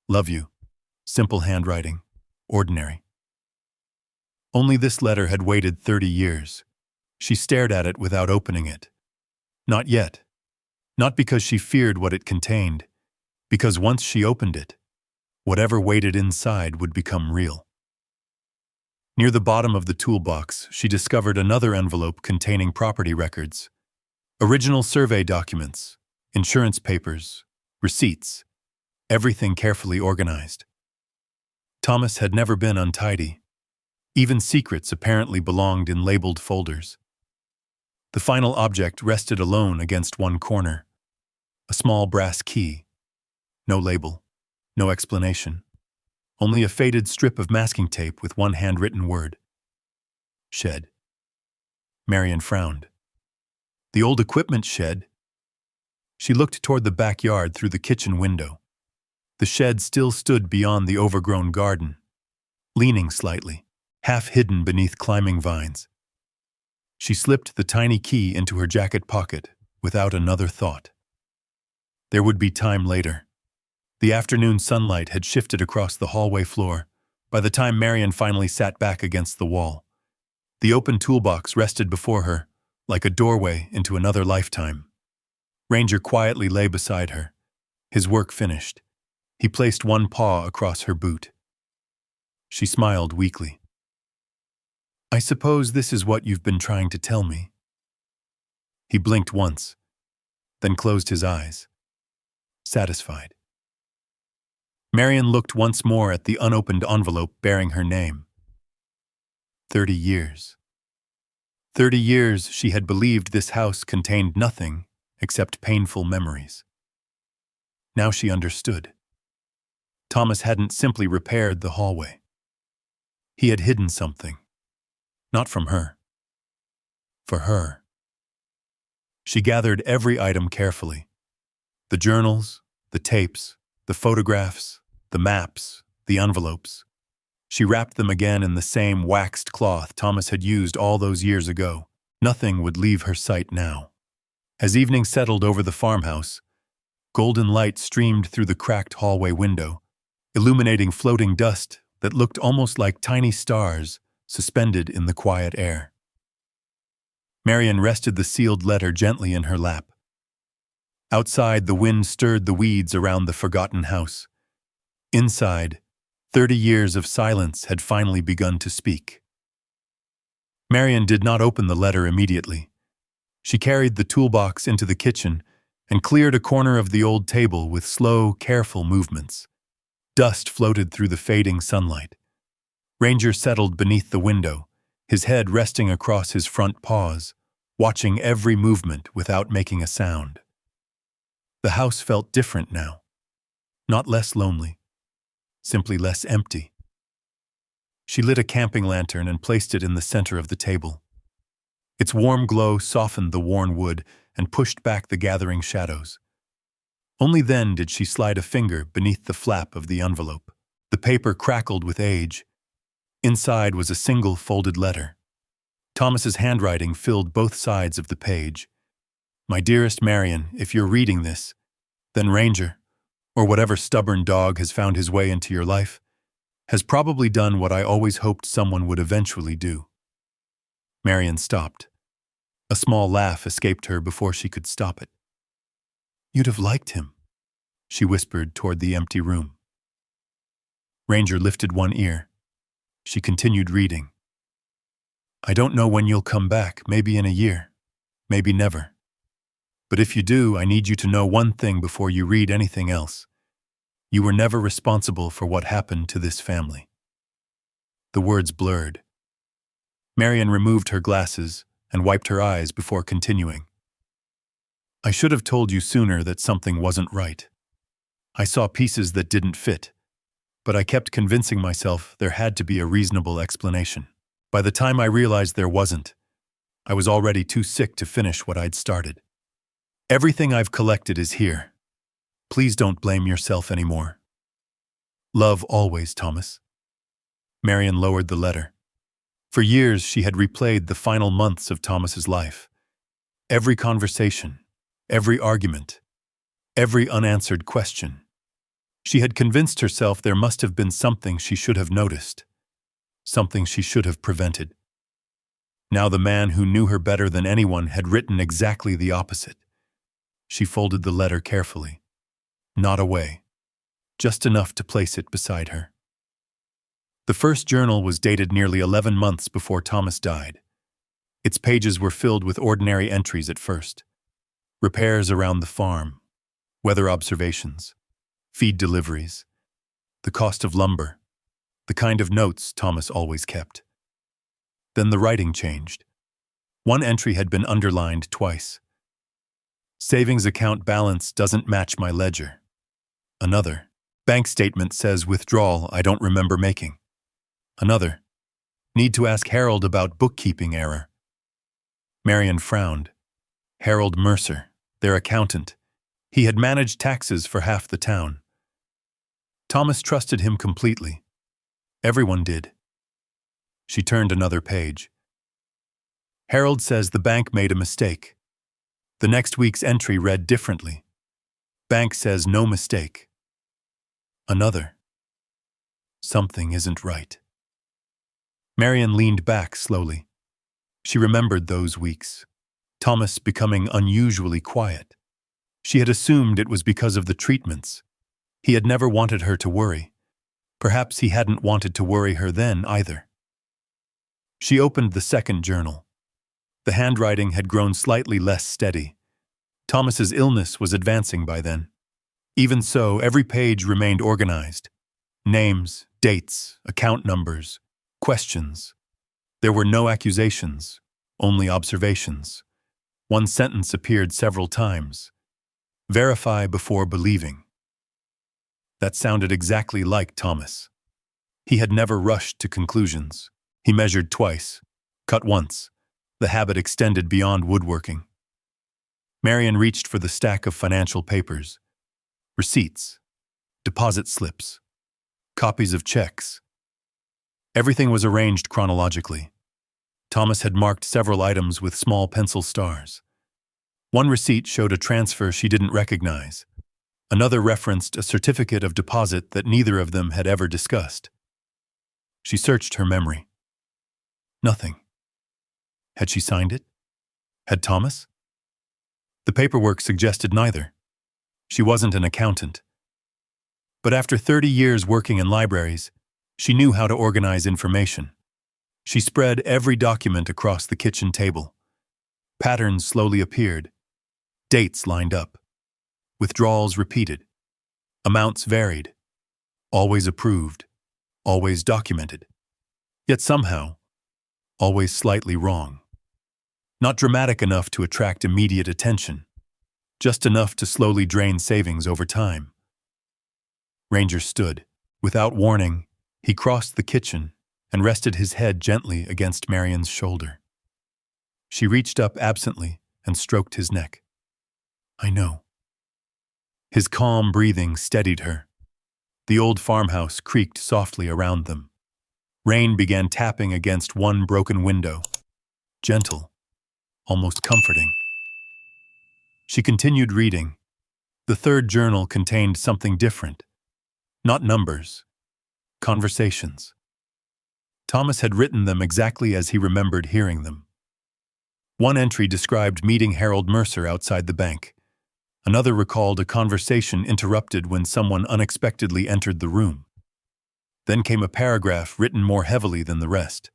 Love you. Simple handwriting. Ordinary. Only this letter had waited 30 years. She stared at it without opening it. Not yet. Not because she feared what it contained, because once she opened it, whatever waited inside would become real. Near the bottom of the toolbox, she discovered another envelope containing property records. Original survey documents, insurance papers, receipts, everything carefully organized. Thomas had never been untidy. Even secrets apparently belonged in labeled folders. The final object rested alone against one corner. A small brass key. No label. No explanation. Only a faded strip of masking tape with one handwritten word. Shed. Marian frowned. The old equipment shed? She looked toward the backyard through the kitchen window. The shed still stood beyond the overgrown garden, leaning slightly, half hidden beneath climbing vines. She slipped the tiny key into her jacket pocket without another thought. There would be time later. The afternoon sunlight had shifted across the hallway floor by the time Marian finally sat back against the wall. The open toolbox rested before her, like a doorway into another lifetime. Ranger quietly lay beside her, his work finished. He placed one paw across her boot. She smiled weakly. I suppose this is what you've been trying to tell me. He blinked once, then closed his eyes, satisfied. Marian looked once more at the unopened envelope bearing her name. 30 years. 30 years she had believed this house contained nothing except painful memories. Now she understood. Thomas hadn't simply repaired the hallway. He had hidden something. Not from her. For her. She gathered every item carefully. The journals, the tapes, the photographs, the maps, the envelopes. She wrapped them again in the same waxed cloth Thomas had used all those years ago. Nothing would leave her sight now. As evening settled over the farmhouse, golden light streamed through the cracked hallway window, illuminating floating dust that looked almost like tiny stars suspended in the quiet air. Marian rested the sealed letter gently in her lap. Outside, the wind stirred the weeds around the forgotten house. Inside, 30 years of silence had finally begun to speak. Marian did not open the letter immediately. She carried the toolbox into the kitchen and cleared a corner of the old table with slow, careful movements. Dust floated through the fading sunlight. Ranger settled beneath the window, his head resting across his front paws, watching every movement without making a sound. The house felt different now. Not less lonely, simply less empty. She lit a camping lantern and placed it in the center of the table. Its warm glow softened the worn wood and pushed back the gathering shadows. Only then did she slide a finger beneath the flap of the envelope. The paper crackled with age. Inside was a single folded letter. Thomas's handwriting filled both sides of the page. "My dearest Marian, if you're reading this, then Ranger, or whatever stubborn dog has found his way into your life, has probably done what I always hoped someone would eventually do." Marian stopped. A small laugh escaped her before she could stop it. "You'd have liked him," she whispered toward the empty room. Ranger lifted one ear. She continued reading. "I don't know when you'll come back, maybe in a year, maybe never. But if you do, I need you to know one thing before you read anything else. You were never responsible for what happened to this family." The words blurred. Marian removed her glasses and wiped her eyes before continuing. "I should have told you sooner that something wasn't right. I saw pieces that didn't fit, but I kept convincing myself there had to be a reasonable explanation. By the time I realized there wasn't, I was already too sick to finish what I'd started. Everything I've collected is here. Please don't blame yourself anymore. Love always, Thomas." Marian lowered the letter. For years, she had replayed the final months of Thomas's life. Every conversation, every argument, every unanswered question. She had convinced herself there must have been something she should have noticed, something she should have prevented. Now the man who knew her better than anyone had written exactly the opposite. She folded the letter carefully. Not away, just enough to place it beside her. The first journal was dated nearly 11 months before Thomas died. Its pages were filled with ordinary entries at first. Repairs around the farm, weather observations, feed deliveries, the cost of lumber, the kind of notes Thomas always kept. Then the writing changed. One entry had been underlined twice. "Savings account balance doesn't match my ledger." Another, "Bank statement says withdrawal I don't remember making." Another, "Need to ask Harold about bookkeeping error." Marian frowned. Harold Mercer, their accountant. He had managed taxes for half the town. Thomas trusted him completely. Everyone did. She turned another page. "Harold says the bank made a mistake." The next week's entry read differently. "Bank says no mistake." Another, "Something isn't right." Marian leaned back slowly. She remembered those weeks. Thomas becoming unusually quiet. She had assumed it was because of the treatments. He had never wanted her to worry. Perhaps he hadn't wanted to worry her then either. She opened the second journal. The handwriting had grown slightly less steady. Thomas's illness was advancing by then. Even so, every page remained organized. Names, dates, account numbers, questions. There were no accusations, only observations. One sentence appeared several times. "Verify before believing." That sounded exactly like Thomas. He had never rushed to conclusions. He measured twice, cut once. The habit extended beyond woodworking. Marian reached for the stack of financial papers. Receipts, deposit slips, copies of checks. Everything was arranged chronologically. Thomas had marked several items with small pencil stars. One receipt showed a transfer she didn't recognize. Another referenced a certificate of deposit that neither of them had ever discussed. She searched her memory. Nothing. Had she signed it? Had Thomas? The paperwork suggested neither. She wasn't an accountant. But after 30 years working in libraries, she knew how to organize information. She spread every document across the kitchen table. Patterns slowly appeared. Dates lined up. Withdrawals repeated. Amounts varied. Always approved. Always documented. Yet somehow, always slightly wrong. Not dramatic enough to attract immediate attention. Just enough to slowly drain savings over time. Ranger stood. Without warning, he crossed the kitchen and rested his head gently against Marian's shoulder. She reached up absently and stroked his neck. "I know." His calm breathing steadied her. The old farmhouse creaked softly around them. Rain began tapping against one broken window. Gentle, almost comforting. She continued reading. The third journal contained something different. Not numbers. Conversations. Thomas had written them exactly as he remembered hearing them. One entry described meeting Harold Mercer outside the bank. Another recalled a conversation interrupted when someone unexpectedly entered the room. Then came a paragraph written more heavily than the rest.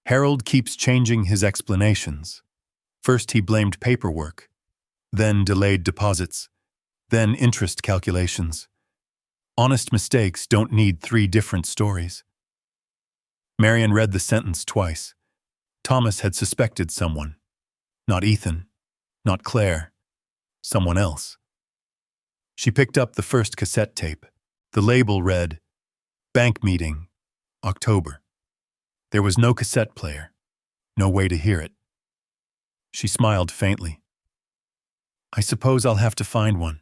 Harold keeps changing his explanations. First he blamed paperwork, then delayed deposits, then interest calculations. Honest mistakes don't need 3 different stories. Marian read the sentence twice. Thomas had suspected someone. Not Ethan, not Claire, someone else. She picked up the first cassette tape. The label read, "Bank Meeting, October." There was no cassette player, no way to hear it. She smiled faintly. "I suppose I'll have to find one."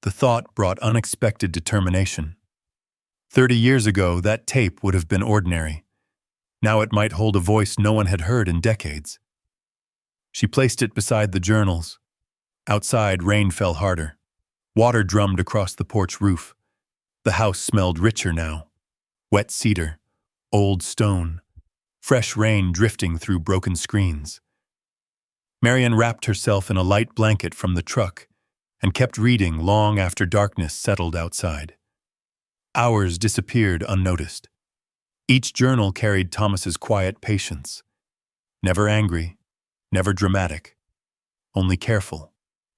The thought brought unexpected determination. 30 years ago, that tape would have been ordinary. Now it might hold a voice no one had heard in decades. She placed it beside the journals. Outside, rain fell harder. Water drummed across the porch roof. The house smelled richer now. Wet cedar, old stone, fresh rain drifting through broken screens. Marian wrapped herself in a light blanket from the truck and kept reading long after darkness settled outside. Hours disappeared unnoticed. Each journal carried Thomas's quiet patience. Never angry, never dramatic, only careful,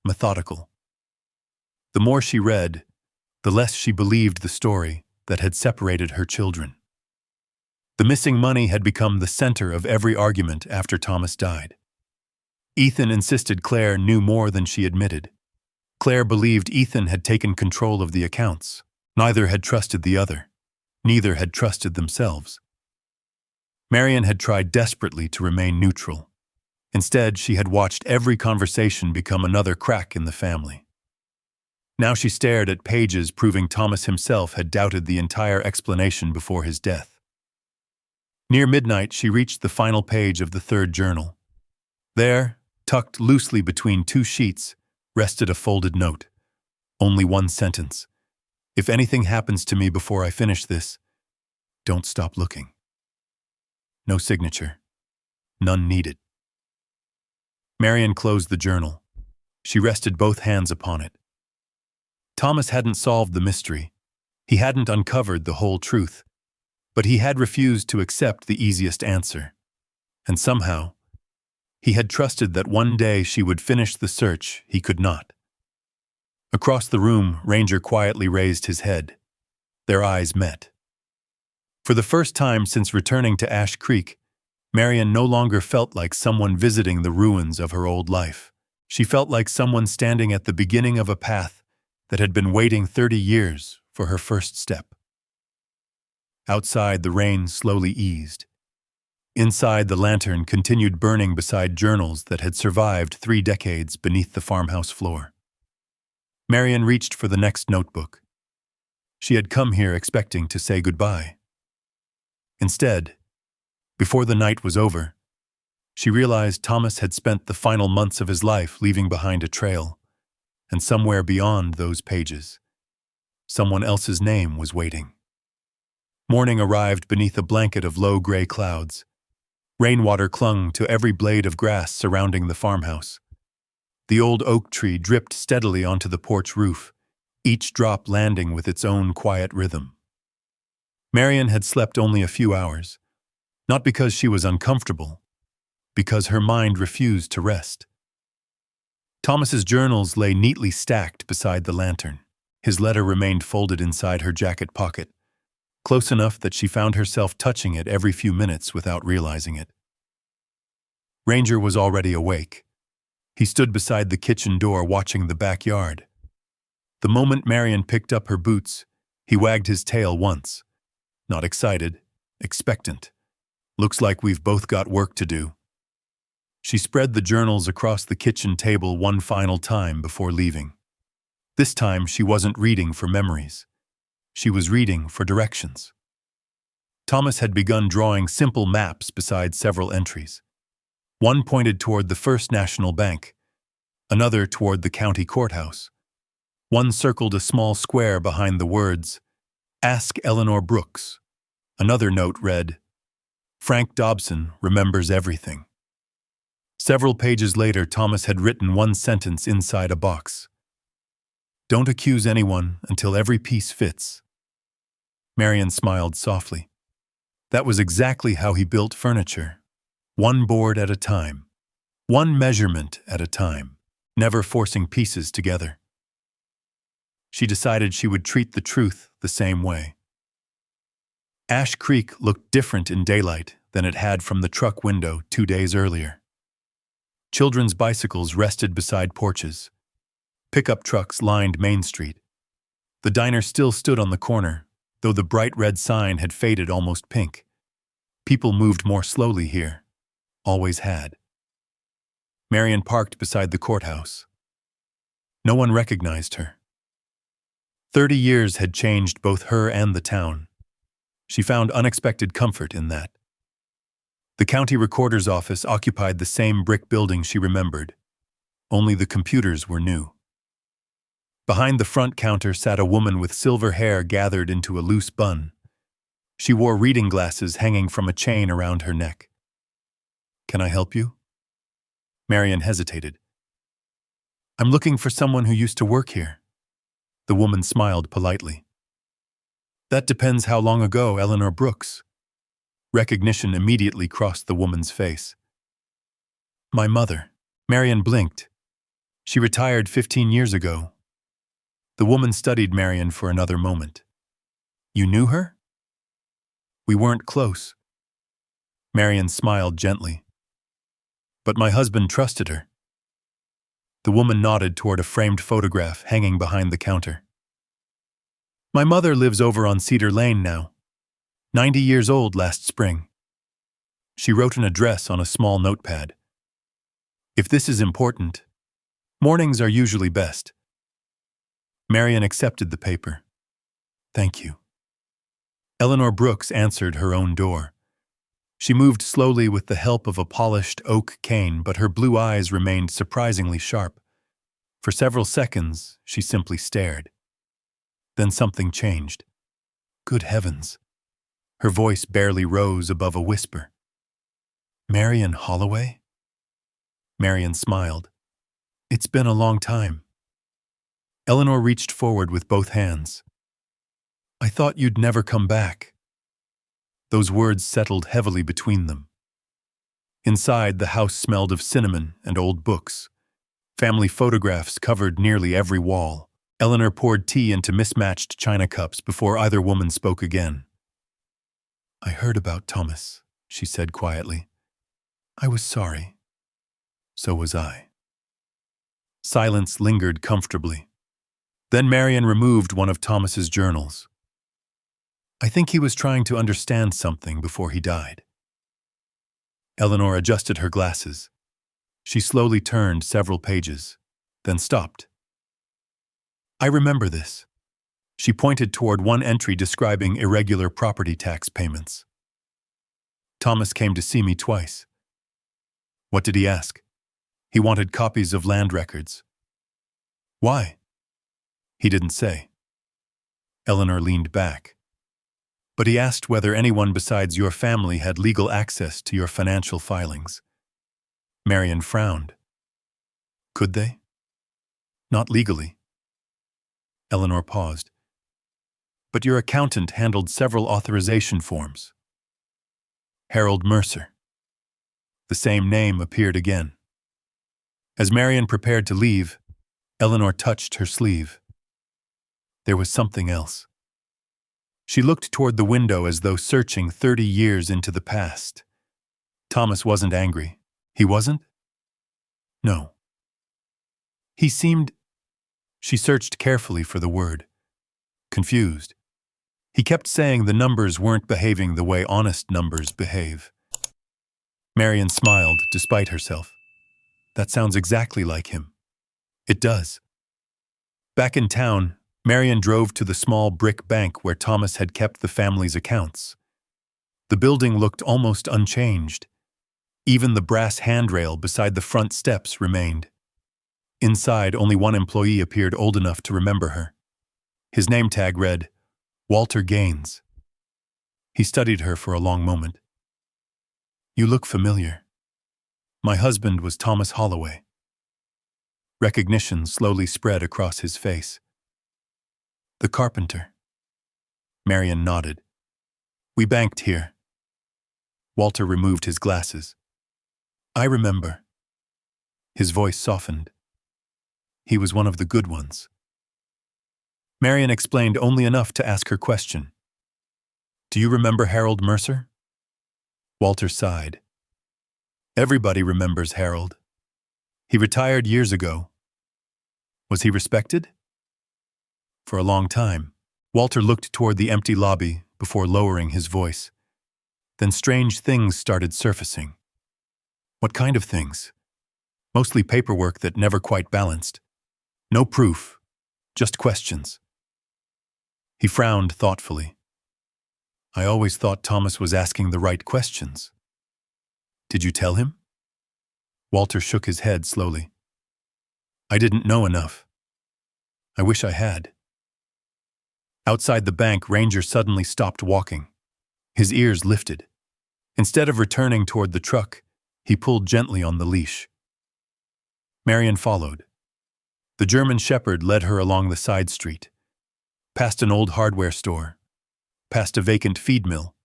methodical. The more she read, the less she believed the story that had separated her children. The missing money had become the center of every argument after Thomas died. Ethan insisted Claire knew more than she admitted. Claire believed Ethan had taken control of the accounts. Neither had trusted the other. Neither had trusted themselves. Marian had tried desperately to remain neutral. Instead, she had watched every conversation become another crack in the family. Now she stared at pages proving Thomas himself had doubted the entire explanation before his death. Near midnight, she reached the final page of the third journal. There, tucked loosely between 2 sheets, rested a folded note. Only one sentence. "If anything happens to me before I finish this, don't stop looking." No signature. None needed. Marian closed the journal. She rested both hands upon it. Thomas hadn't solved the mystery. He hadn't uncovered the whole truth. But he had refused to accept the easiest answer. And somehow, he had trusted that one day she would finish the search he could not. Across the room, Ranger quietly raised his head. Their eyes met. For the first time since returning to Ash Creek, Marian no longer felt like someone visiting the ruins of her old life. She felt like someone standing at the beginning of a path that had been waiting 30 years for her first step. Outside, the rain slowly eased. Inside, the lantern continued burning beside journals that had survived 3 decades beneath the farmhouse floor. Marian reached for the next notebook. She had come here expecting to say goodbye. Instead, before the night was over, she realized Thomas had spent the final months of his life leaving behind a trail, and somewhere beyond those pages, someone else's name was waiting. Morning arrived beneath a blanket of low gray clouds. Rainwater clung to every blade of grass surrounding the farmhouse. The old oak tree dripped steadily onto the porch roof, each drop landing with its own quiet rhythm. Marian had slept only a few hours, not because she was uncomfortable, because her mind refused to rest. Thomas's journals lay neatly stacked beside the lantern. His letter remained folded inside her jacket pocket, close enough that she found herself touching it every few minutes without realizing it. Ranger was already awake. He stood beside the kitchen door watching the backyard. The moment Marian picked up her boots, he wagged his tail once. Not excited, expectant. "Looks like we've both got work to do." She spread the journals across the kitchen table one final time before leaving. This time she wasn't reading for memories. She was reading for directions. Thomas had begun drawing simple maps beside several entries. One pointed toward the First National Bank, another toward the county courthouse. One circled a small square behind the words, "Ask Eleanor Brooks." Another note read, "Frank Dobson remembers everything." Several pages later, Thomas had written one sentence inside a box. "Don't accuse anyone until every piece fits." Marian smiled softly. That was exactly how he built furniture. One board at a time. One measurement at a time, never forcing pieces together. She decided she would treat the truth the same way. Ash Creek looked different in daylight than it had from the truck window 2 days earlier. Children's bicycles rested beside porches. Pickup trucks lined Main Street. The diner still stood on the corner, though the bright red sign had faded almost pink. People moved more slowly here. Always had. Marian parked beside the courthouse. No one recognized her. 30 years had changed both her and the town. She found unexpected comfort in that. The county recorder's office occupied the same brick building she remembered. Only the computers were new. Behind the front counter sat a woman with silver hair gathered into a loose bun. She wore reading glasses hanging from a chain around her neck. "Can I help you?" Marian hesitated. "I'm looking for someone who used to work here." The woman smiled politely. "That depends how long ago, Eleanor Brooks." Recognition immediately crossed the woman's face. "My mother." Marian blinked. "She retired 15 years ago." The woman studied Marian for another moment. "You knew her?" "We weren't close." Marian smiled gently. "But my husband trusted her." The woman nodded toward a framed photograph hanging behind the counter. "My mother lives over on Cedar Lane now. 90 years old last spring." She wrote an address on a small notepad. "If this is important, mornings are usually best." Marian accepted the paper. "Thank you." Eleanor Brooks answered her own door. She moved slowly with the help of a polished oak cane, but her blue eyes remained surprisingly sharp. For several seconds, she simply stared. Then something changed. Good heavens. Her voice barely rose above a whisper. "Marian Holloway?" Marian smiled. "It's been a long time." Eleanor reached forward with both hands. "I thought you'd never come back." Those words settled heavily between them. Inside, the house smelled of cinnamon and old books. Family photographs covered nearly every wall. Eleanor poured tea into mismatched china cups before either woman spoke again. "I heard about Thomas," she said quietly. "I was sorry." "So was I." Silence lingered comfortably. Then Marian removed one of Thomas's journals. "I think he was trying to understand something before he died." Eleanor adjusted her glasses. She slowly turned several pages, then stopped. "I remember this." She pointed toward one entry describing irregular property tax payments. "Thomas came to see me twice." "What did he ask?" "He wanted copies of land records." "Why?" "He didn't say." Eleanor leaned back. "But he asked whether anyone besides your family had legal access to your financial filings." Marian frowned. "Could they?" "Not legally." Eleanor paused. "But your accountant handled several authorization forms." "Harold Mercer." The same name appeared again. As Marian prepared to leave, Eleanor touched her sleeve. There was something else. She looked toward the window as though searching 30 years into the past. Thomas wasn't angry. He wasn't? No. He seemed... She searched carefully for the word. Confused. He kept saying the numbers weren't behaving the way honest numbers behave. Marian smiled, despite herself. That sounds exactly like him. It does. Back in town, Marian drove to the small brick bank where Thomas had kept the family's accounts. The building looked almost unchanged. Even the brass handrail beside the front steps remained. Inside, only one employee appeared old enough to remember her. His name tag read, Walter Gaines. He studied her for a long moment. "You look familiar. My husband was Thomas Holloway." Recognition slowly spread across his face. "The carpenter." Marian nodded. "We banked here." Walter removed his glasses. "I remember." His voice softened. "He was one of the good ones." Marian explained only enough to ask her question. "Do you remember Harold Mercer?" Walter sighed. "Everybody remembers Harold. He retired years ago." "Was he respected?" For a long time, Walter looked toward the empty lobby before lowering his voice. Then strange things started surfacing. What kind of things? Mostly paperwork that never quite balanced. No proof, just questions. He frowned thoughtfully. "I always thought Thomas was asking the right questions." "Did you tell him?" Walter shook his head slowly. "I didn't know enough. I wish I had." Outside the bank, Ranger suddenly stopped walking. His ears lifted. Instead of returning toward the truck, he pulled gently on the leash. Marian followed. The German shepherd led her along the side street, past an old hardware store, past a vacant feed mill,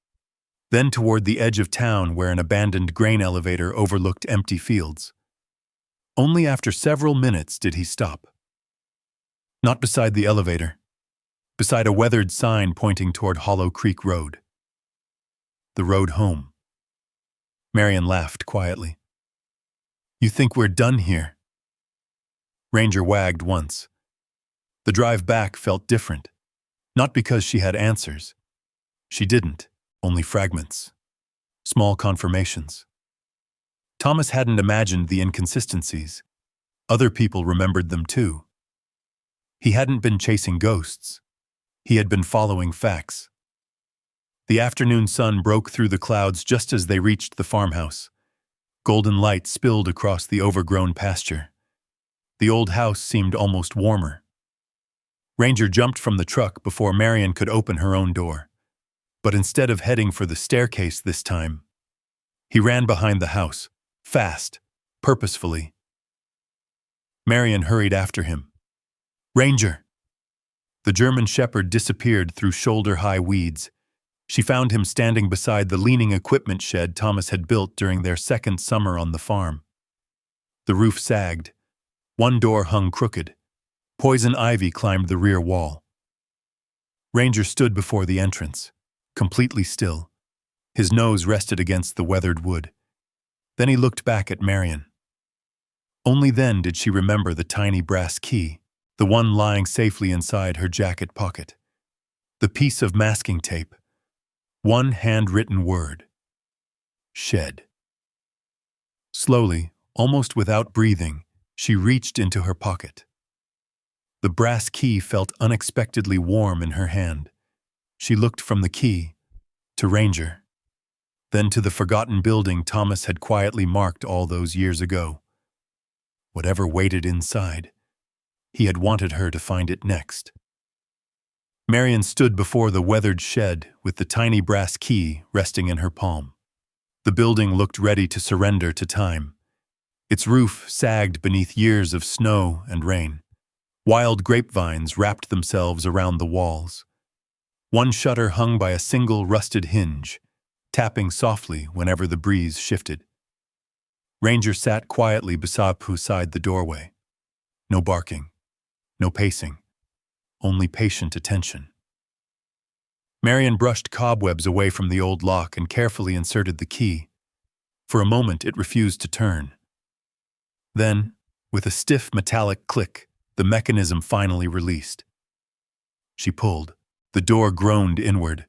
then toward the edge of town where an abandoned grain elevator overlooked empty fields. Only after several minutes did he stop. Not beside the elevator, beside a weathered sign pointing toward Hollow Creek Road. The road home. Marian laughed quietly. "You think we're done here?" Ranger wagged once. The drive back felt different, not because she had answers. She didn't, only fragments. Small confirmations. Thomas hadn't imagined the inconsistencies. Other people remembered them too. He hadn't been chasing ghosts. He had been following facts. The afternoon sun broke through the clouds just as they reached the farmhouse. Golden light spilled across the overgrown pasture. The old house seemed almost warmer. Ranger jumped from the truck before Marian could open her own door. But instead of heading for the staircase this time, he ran behind the house, fast, purposefully. Marian hurried after him. "Ranger!" The German shepherd disappeared through shoulder-high weeds. She found him standing beside the leaning equipment shed Thomas had built during their second summer on the farm. The roof sagged. One door hung crooked. Poison ivy climbed the rear wall. Ranger stood before the entrance, completely still. His nose rested against the weathered wood. Then he looked back at Marian. Only then did she remember the tiny brass key, the one lying safely inside her jacket pocket. The piece of masking tape. One handwritten word. Shed. Slowly, almost without breathing, she reached into her pocket. The brass key felt unexpectedly warm in her hand. She looked from the key to Ranger, then to the forgotten building Thomas had quietly marked all those years ago. Whatever waited inside, he had wanted her to find it next. Marian stood before the weathered shed with the tiny brass key resting in her palm. The building looked ready to surrender to time. Its roof sagged beneath years of snow and rain. Wild grapevines wrapped themselves around the walls. One shutter hung by a single rusted hinge, tapping softly whenever the breeze shifted. Ranger sat quietly beside the doorway. No barking, no pacing, only patient attention. Marian brushed cobwebs away from the old lock and carefully inserted the key. For a moment it refused to turn. Then, with a stiff metallic click, the mechanism finally released. She pulled. The door groaned inward.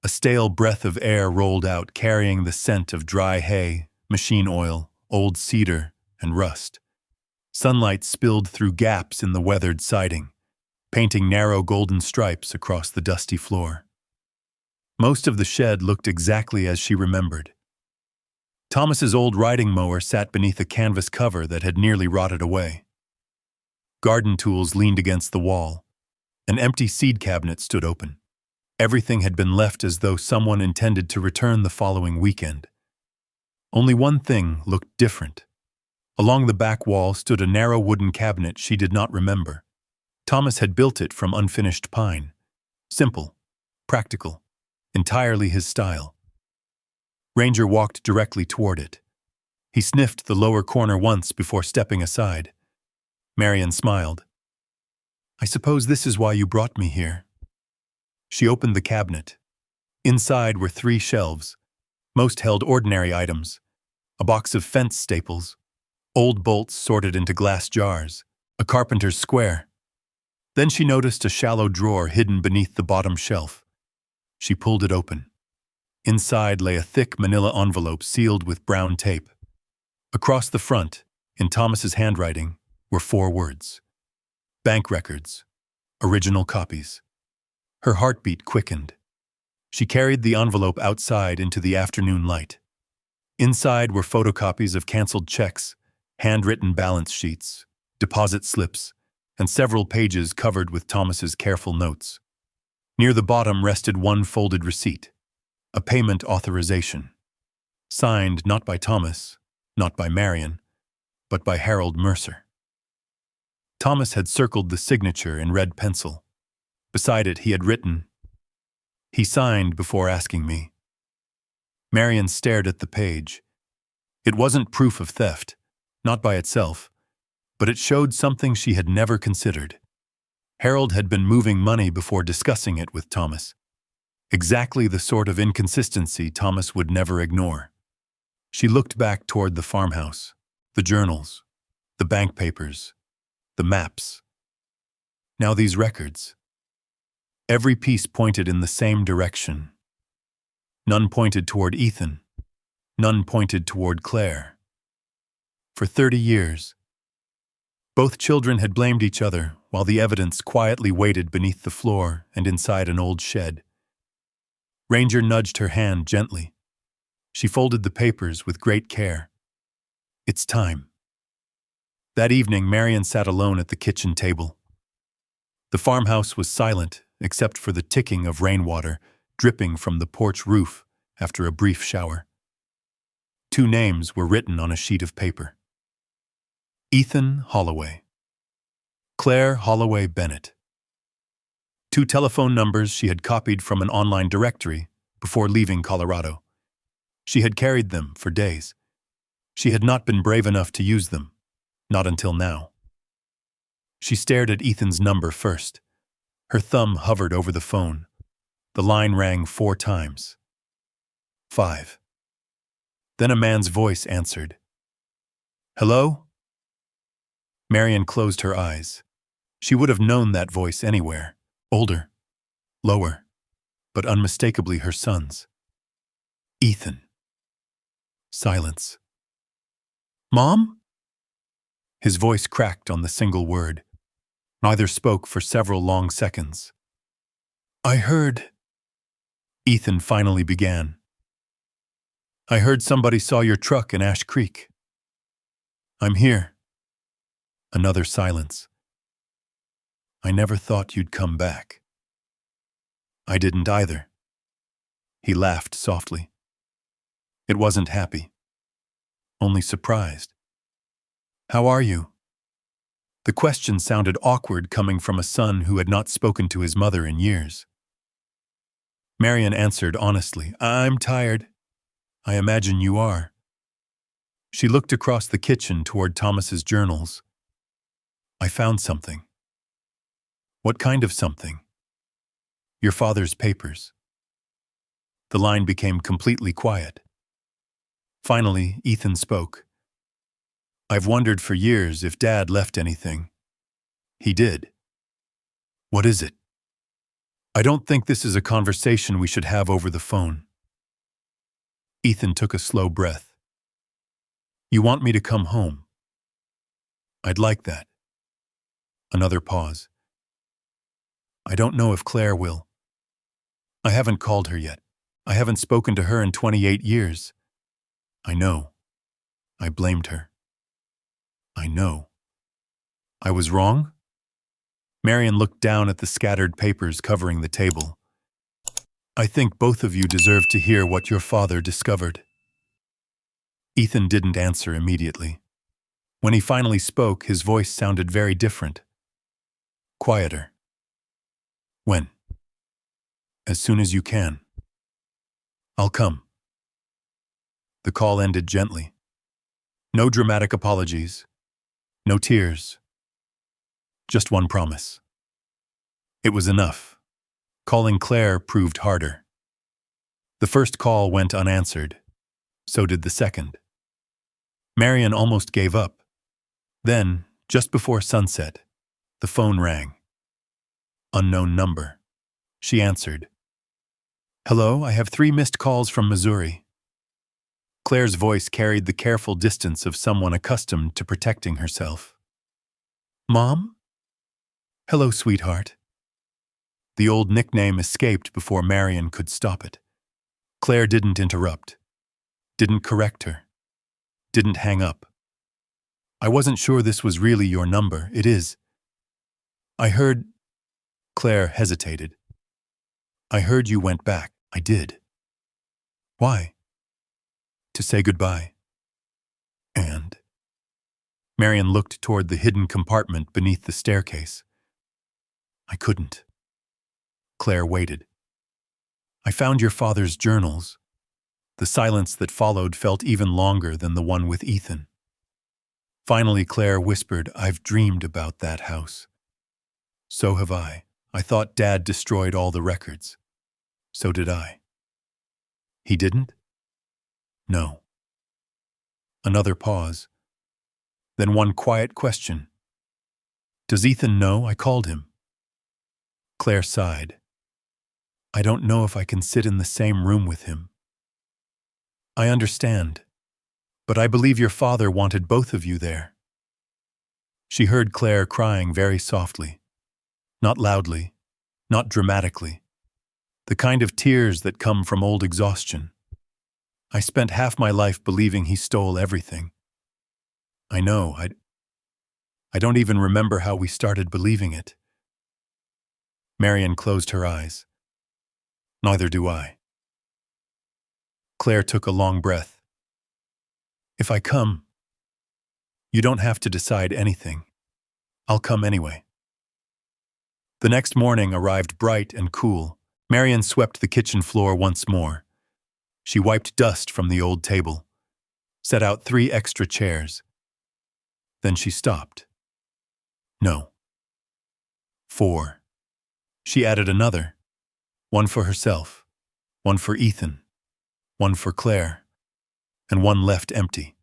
A stale breath of air rolled out, carrying the scent of dry hay, machine oil, old cedar, and rust. Sunlight spilled through gaps in the weathered siding. painting narrow golden stripes across the dusty floor. Most of the shed looked exactly as she remembered. Thomas's old riding mower sat beneath a canvas cover that had nearly rotted away. Garden tools leaned against the wall. An empty seed cabinet stood open. Everything had been left as though someone intended to return the following weekend. Only one thing looked different. Along the back wall stood a narrow wooden cabinet she did not remember. Thomas had built it from unfinished pine. Simple, practical, entirely his style. Ranger walked directly toward it. He sniffed the lower corner once before stepping aside. Marian smiled. "I suppose this is why you brought me here." She opened the cabinet. Inside were 3 shelves. Most held ordinary items. A box of fence staples, old bolts sorted into glass jars, a carpenter's square. Then she noticed a shallow drawer hidden beneath the bottom shelf. She pulled it open. Inside lay a thick manila envelope sealed with brown tape. Across the front, in Thomas's handwriting, were 4 words. Bank records. Original copies. Her heartbeat quickened. She carried the envelope outside into the afternoon light. Inside were photocopies of canceled checks, handwritten balance sheets, deposit slips, and several pages covered with Thomas's careful notes. Near the bottom rested one folded receipt, a payment authorization, signed not by Thomas, not by Marian, but by Harold Mercer. Thomas had circled the signature in red pencil. Beside it he had written, "He signed before asking me." Marian stared at the page. It wasn't proof of theft, not by itself, but it showed something she had never considered. Harold had been moving money before discussing it with Thomas. Exactly the sort of inconsistency Thomas would never ignore. She looked back toward the farmhouse, the journals, the bank papers, the maps. Now these records. Every piece pointed in the same direction. None pointed toward Ethan. None pointed toward Claire. For 30 years, both children had blamed each other while the evidence quietly waited beneath the floor and inside an old shed. Ranger nudged her hand gently. She folded the papers with great care. "It's time." That evening, Marian sat alone at the kitchen table. The farmhouse was silent except for the ticking of rainwater dripping from the porch roof after a brief shower. 2 names were written on a sheet of paper. Ethan Holloway. Claire Holloway Bennett. 2 telephone numbers she had copied from an online directory before leaving Colorado. She had carried them for days. She had not been brave enough to use them, not until now. She stared at Ethan's number first. Her thumb hovered over the phone. The line rang 4 times. 5. Then a man's voice answered. "Hello?" Marian closed her eyes. She would have known that voice anywhere. Older, lower, but unmistakably her son's. Ethan. Silence. "Mom?" His voice cracked on the single word. Neither spoke for several long seconds. "I heard," Ethan finally began. "I heard somebody saw your truck in Ash Creek. I'm here." Another silence. "I never thought you'd come back." "I didn't either." He laughed softly. It wasn't happy, only surprised. "How are you?" The question sounded awkward coming from a son who had not spoken to his mother in years. Marian answered honestly, "I'm tired." "I imagine you are." She looked across the kitchen toward Thomas's journals. "I found something." "What kind of something?" "Your father's papers." The line became completely quiet. Finally, Ethan spoke. "I've wondered for years if Dad left anything." "He did." "What is it?" "I don't think this is a conversation we should have over the phone." Ethan took a slow breath. "You want me to come home?" "I'd like that." Another pause. I don't know if Claire will. I haven't called her yet. I haven't spoken to her in 28 years. I know. I blamed her. I know. I was wrong? Marian looked down at the scattered papers covering the table. I think both of you deserve to hear what your father discovered. Ethan didn't answer immediately. When he finally spoke, his voice sounded very different. Quieter. When? As soon as you can. I'll come. The call ended gently. No dramatic apologies. No tears. Just one promise. It was enough. Calling Claire proved harder. The first call went unanswered. So did the second. Marian almost gave up. Then, just before sunset, the phone rang. Unknown number. She answered. Hello, I have 3 missed calls from Missouri. Claire's voice carried the careful distance of someone accustomed to protecting herself. Mom? Hello, sweetheart. The old nickname escaped before Marian could stop it. Claire didn't interrupt. Didn't correct her. Didn't hang up. I wasn't sure this was really your number. It is. I heard... Claire hesitated. I heard you went back. I did. Why? To say goodbye. And? Marian looked toward the hidden compartment beneath the staircase. I couldn't. Claire waited. I found your father's journals. The silence that followed felt even longer than the one with Ethan. Finally, Claire whispered, I've dreamed about that house. So have I. I thought Dad destroyed all the records. So did I. He didn't? No. Another pause. Then one quiet question. Does Ethan know I called him? Claire sighed. I don't know if I can sit in the same room with him. I understand, but I believe your father wanted both of you there. She heard Claire crying very softly. Not loudly, not dramatically. The kind of tears that come from old exhaustion. I spent half my life believing he stole everything. I know, I don't even remember how we started believing it. Marian closed her eyes. Neither do I. Claire took a long breath. If I come, you don't have to decide anything. I'll come anyway. The next morning arrived bright and cool. Marian swept the kitchen floor once more. She wiped dust from the old table, set out 3 extra chairs. Then she stopped. No. 4. She added another. 1 for herself, 1 for Ethan, 1 for Claire, and 1 left empty.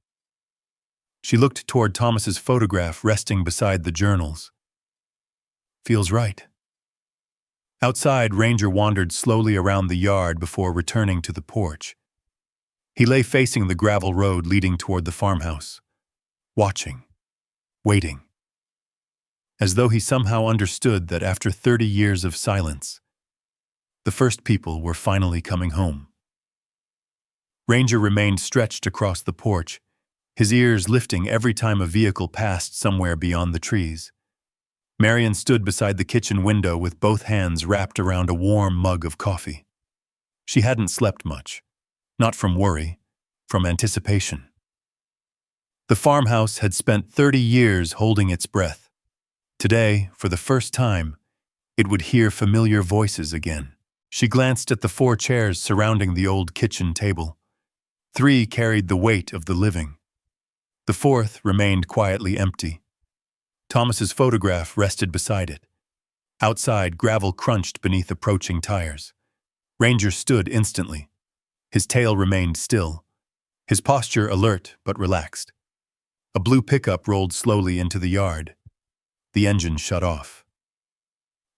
She looked toward Thomas's photograph resting beside the journals. Feels right. Outside, Ranger wandered slowly around the yard before returning to the porch. He lay facing the gravel road leading toward the farmhouse, watching, waiting, as though he somehow understood that after 30 years of silence, the first people were finally coming home. Ranger remained stretched across the porch, his ears lifting every time a vehicle passed somewhere beyond the trees. Marian stood beside the kitchen window with both hands wrapped around a warm mug of coffee. She hadn't slept much, not from worry, from anticipation. The farmhouse had spent 30 years holding its breath. Today, for the first time, it would hear familiar voices again. She glanced at the 4 chairs surrounding the old kitchen table. 3 carried the weight of the living. The 4th remained quietly empty. Thomas's photograph rested beside it. Outside, gravel crunched beneath approaching tires. Ranger stood instantly. His tail remained still, his posture alert but relaxed. A blue pickup rolled slowly into the yard. The engine shut off.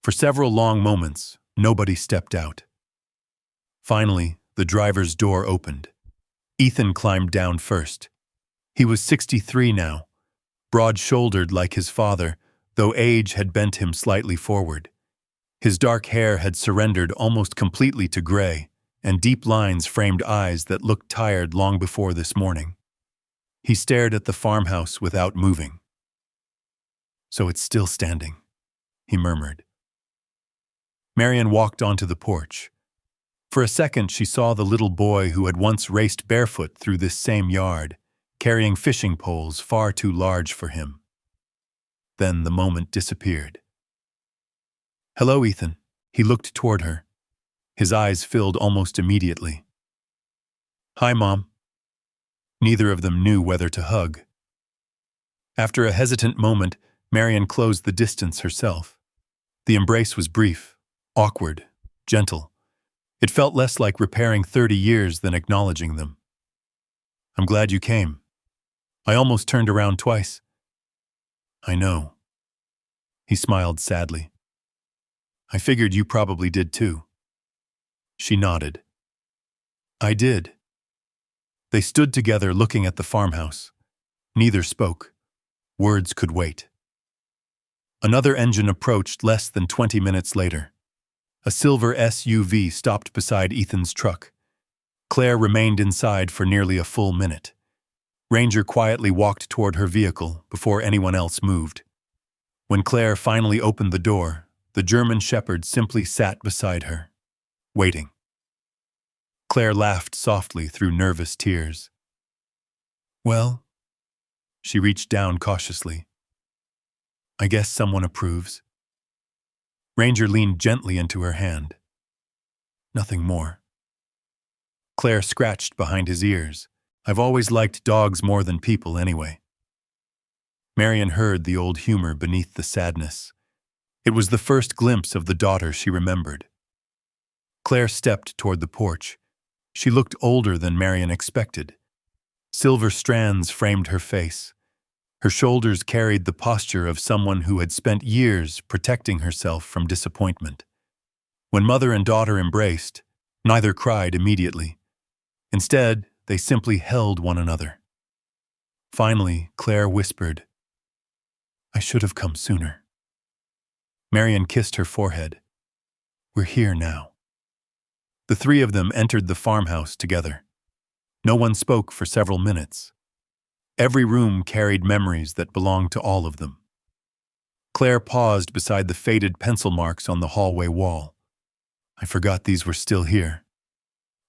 For several long moments, nobody stepped out. Finally, the driver's door opened. Ethan climbed down first. He was 63 now, broad-shouldered like his father, though age had bent him slightly forward. His dark hair had surrendered almost completely to gray, and deep lines framed eyes that looked tired long before this morning. He stared at the farmhouse without moving. "So it's still standing," he murmured. Marian walked onto the porch. For a second, she saw the little boy who had once raced barefoot through this same yard, carrying fishing poles far too large for him. Then the moment disappeared. "Hello, Ethan." He looked toward her. His eyes filled almost immediately. "Hi, Mom." Neither of them knew whether to hug. After a hesitant moment, Marian closed the distance herself. The embrace was brief, awkward, gentle. It felt less like repairing 30 years than acknowledging them. "I'm glad you came. I almost turned around twice." "I know." He smiled sadly. "I figured you probably did too." She nodded. "I did." They stood together looking at the farmhouse. Neither spoke. Words could wait. Another engine approached less than 20 minutes later. A silver SUV stopped beside Ethan's truck. Claire remained inside for nearly a full minute. Ranger quietly walked toward her vehicle before anyone else moved. When Claire finally opened the door, the German Shepherd simply sat beside her, waiting. Claire laughed softly through nervous tears. "Well," she reached down cautiously. "I guess someone approves." Ranger leaned gently into her hand. "Nothing more." Claire scratched behind his ears. "I've always liked dogs more than people anyway." Marian heard the old humor beneath the sadness. It was the first glimpse of the daughter she remembered. Claire stepped toward the porch. She looked older than Marian expected. Silver strands framed her face. Her shoulders carried the posture of someone who had spent years protecting herself from disappointment. When mother and daughter embraced, neither cried immediately. Instead, they simply held one another. Finally, Claire whispered, "I should have come sooner." Marian kissed her forehead. "We're here now." The three of them entered the farmhouse together. No one spoke for several minutes. Every room carried memories that belonged to all of them. Claire paused beside the faded pencil marks on the hallway wall. "I forgot these were still here."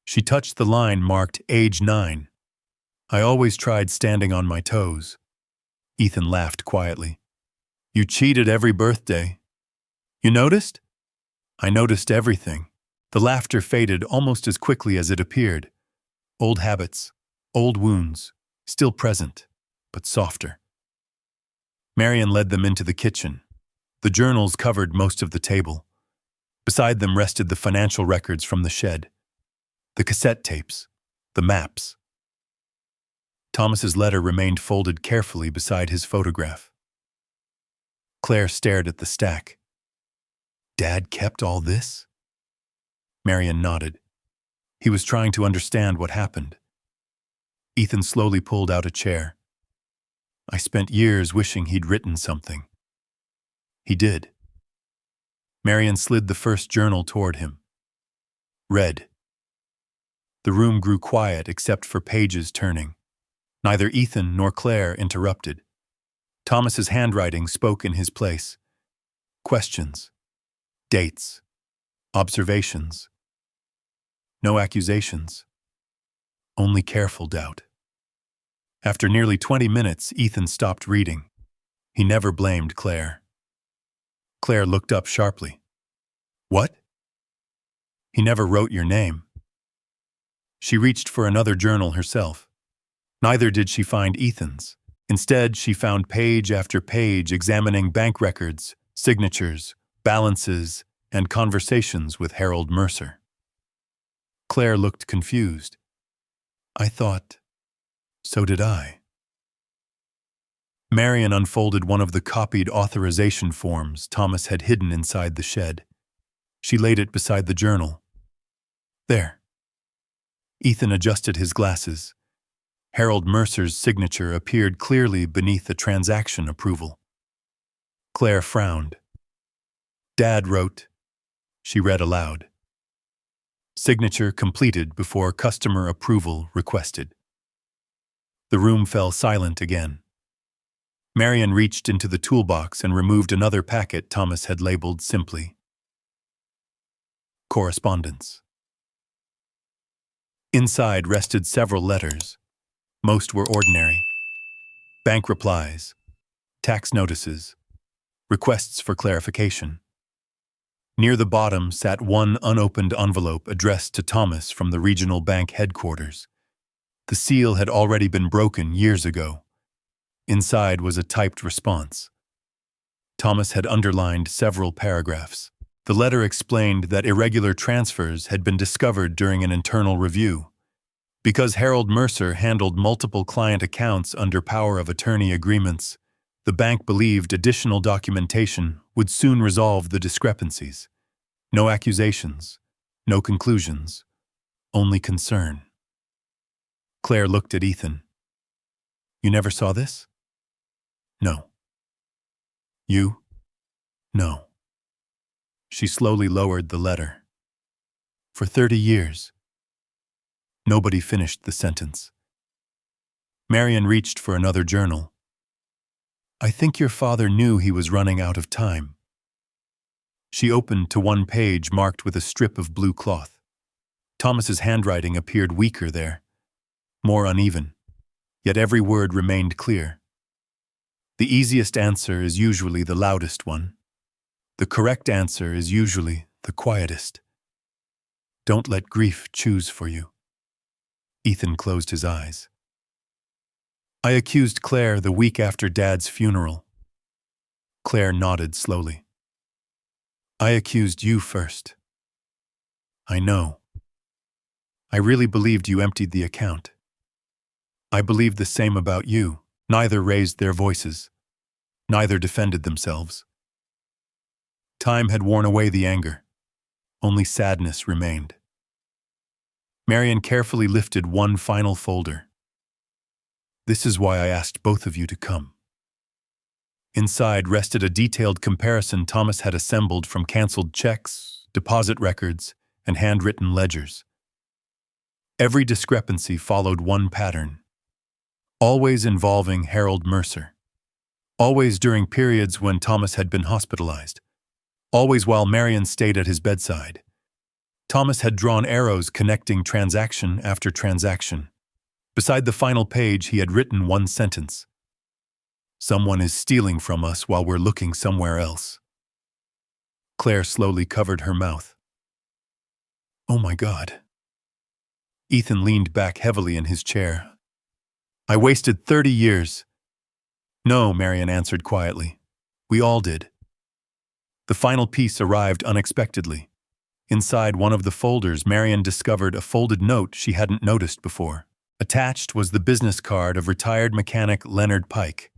She touched the line marked age 9. "I always tried standing on my toes." Ethan laughed quietly. "You cheated every birthday." "You noticed?" "I noticed everything." The laughter faded almost as quickly as it appeared. Old habits, old wounds, still present, but softer. Marian led them into the kitchen. The journals covered most of the table. Beside them rested the financial records from the shed, the cassette tapes, the maps. Thomas's letter remained folded carefully beside his photograph. Claire stared at the stack. "Dad kept all this?" Marian nodded. He was trying to understand what happened. Ethan slowly pulled out a chair. "I spent years wishing he'd written something." He did. Marian slid the first journal toward him. Read. The room grew quiet except for pages turning. Neither Ethan nor Claire interrupted. Thomas's handwriting spoke in his place. Questions. Dates. Observations. No accusations. Only careful doubt. After nearly 20 minutes, Ethan stopped reading. He never blamed Claire. Claire looked up sharply. "What?" "He never wrote your name." She reached for another journal herself. Neither did she find Ethan's. Instead, she found page after page examining bank records, signatures, balances, and conversations with Harold Mercer. Claire looked confused. "I thought..." "So did I." Marian unfolded one of the copied authorization forms Thomas had hidden inside the shed. She laid it beside the journal. "There." Ethan adjusted his glasses. Harold Mercer's signature appeared clearly beneath the transaction approval. Claire frowned. "Dad wrote, She read aloud. Signature completed before customer approval requested. The room fell silent again. Marian reached into the toolbox and removed another packet Thomas had labeled simply correspondence. Inside rested several letters. Most were ordinary. Bank replies, tax notices, requests for clarification. Near the bottom sat one unopened envelope addressed to Thomas from the regional bank headquarters. The seal had already been broken years ago. Inside was a typed response. Thomas had underlined several paragraphs. The letter explained that irregular transfers had been discovered during an internal review. Because Harold Mercer handled multiple client accounts under power of attorney agreements, the bank believed additional documentation would soon resolve the discrepancies. No accusations, no conclusions, only concern. Claire looked at Ethan. You never saw this? No. You? No. She slowly lowered the letter. For 30 years. Nobody finished the sentence. Marian reached for another journal. I think your father knew he was running out of time. She opened to one page marked with a strip of blue cloth. Thomas's handwriting appeared weaker there, more uneven, yet every word remained clear. The easiest answer is usually the loudest one. The correct answer is usually the quietest. Don't let grief choose for you. Ethan closed his eyes. I accused Claire the week after Dad's funeral. Claire nodded slowly. I accused you first. I know. I really believed you emptied the account. I believed the same about you. Neither raised their voices. Neither defended themselves. Time had worn away the anger. Only sadness remained. Marian carefully lifted one final folder. This is why I asked both of you to come. Inside rested a detailed comparison Thomas had assembled from canceled checks, deposit records, and handwritten ledgers. Every discrepancy followed one pattern, always involving Harold Mercer, always during periods when Thomas had been hospitalized, always while Marian stayed at his bedside. Thomas had drawn arrows connecting transaction after transaction. Beside the final page, he had written one sentence. Someone is stealing from us while we're looking somewhere else. Claire slowly covered her mouth. Oh my God. Ethan leaned back heavily in his chair. I wasted 30 years. No, Marian answered quietly. We all did. The final piece arrived unexpectedly. Inside one of the folders, Marian discovered a folded note she hadn't noticed before. Attached was the business card of retired mechanic Leonard Pike.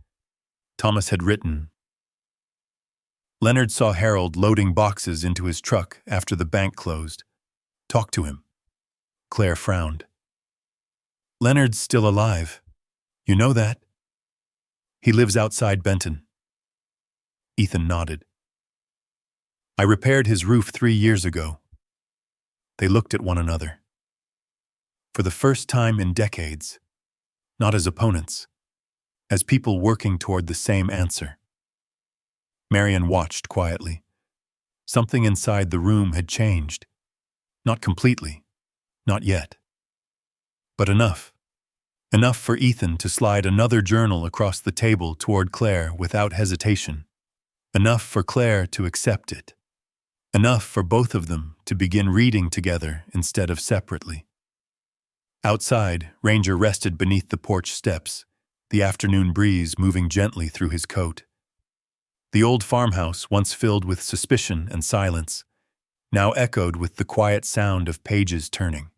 Thomas had written, Leonard saw Harold loading boxes into his truck after the bank closed. Talk to him. Claire frowned. Leonard's still alive. You know that? He lives outside Benton. Ethan nodded. I repaired his roof 3 years ago. They looked at one another. For the first time in decades, not as opponents, as people working toward the same answer. Marian watched quietly. Something inside the room had changed. Not completely, not yet. But enough. Enough for Ethan to slide another journal across the table toward Claire without hesitation. Enough for Claire to accept it. Enough for both of them to begin reading together instead of separately. Outside, Ranger rested beneath the porch steps, the afternoon breeze moving gently through his coat. The old farmhouse, once filled with suspicion and silence, now echoed with the quiet sound of pages turning.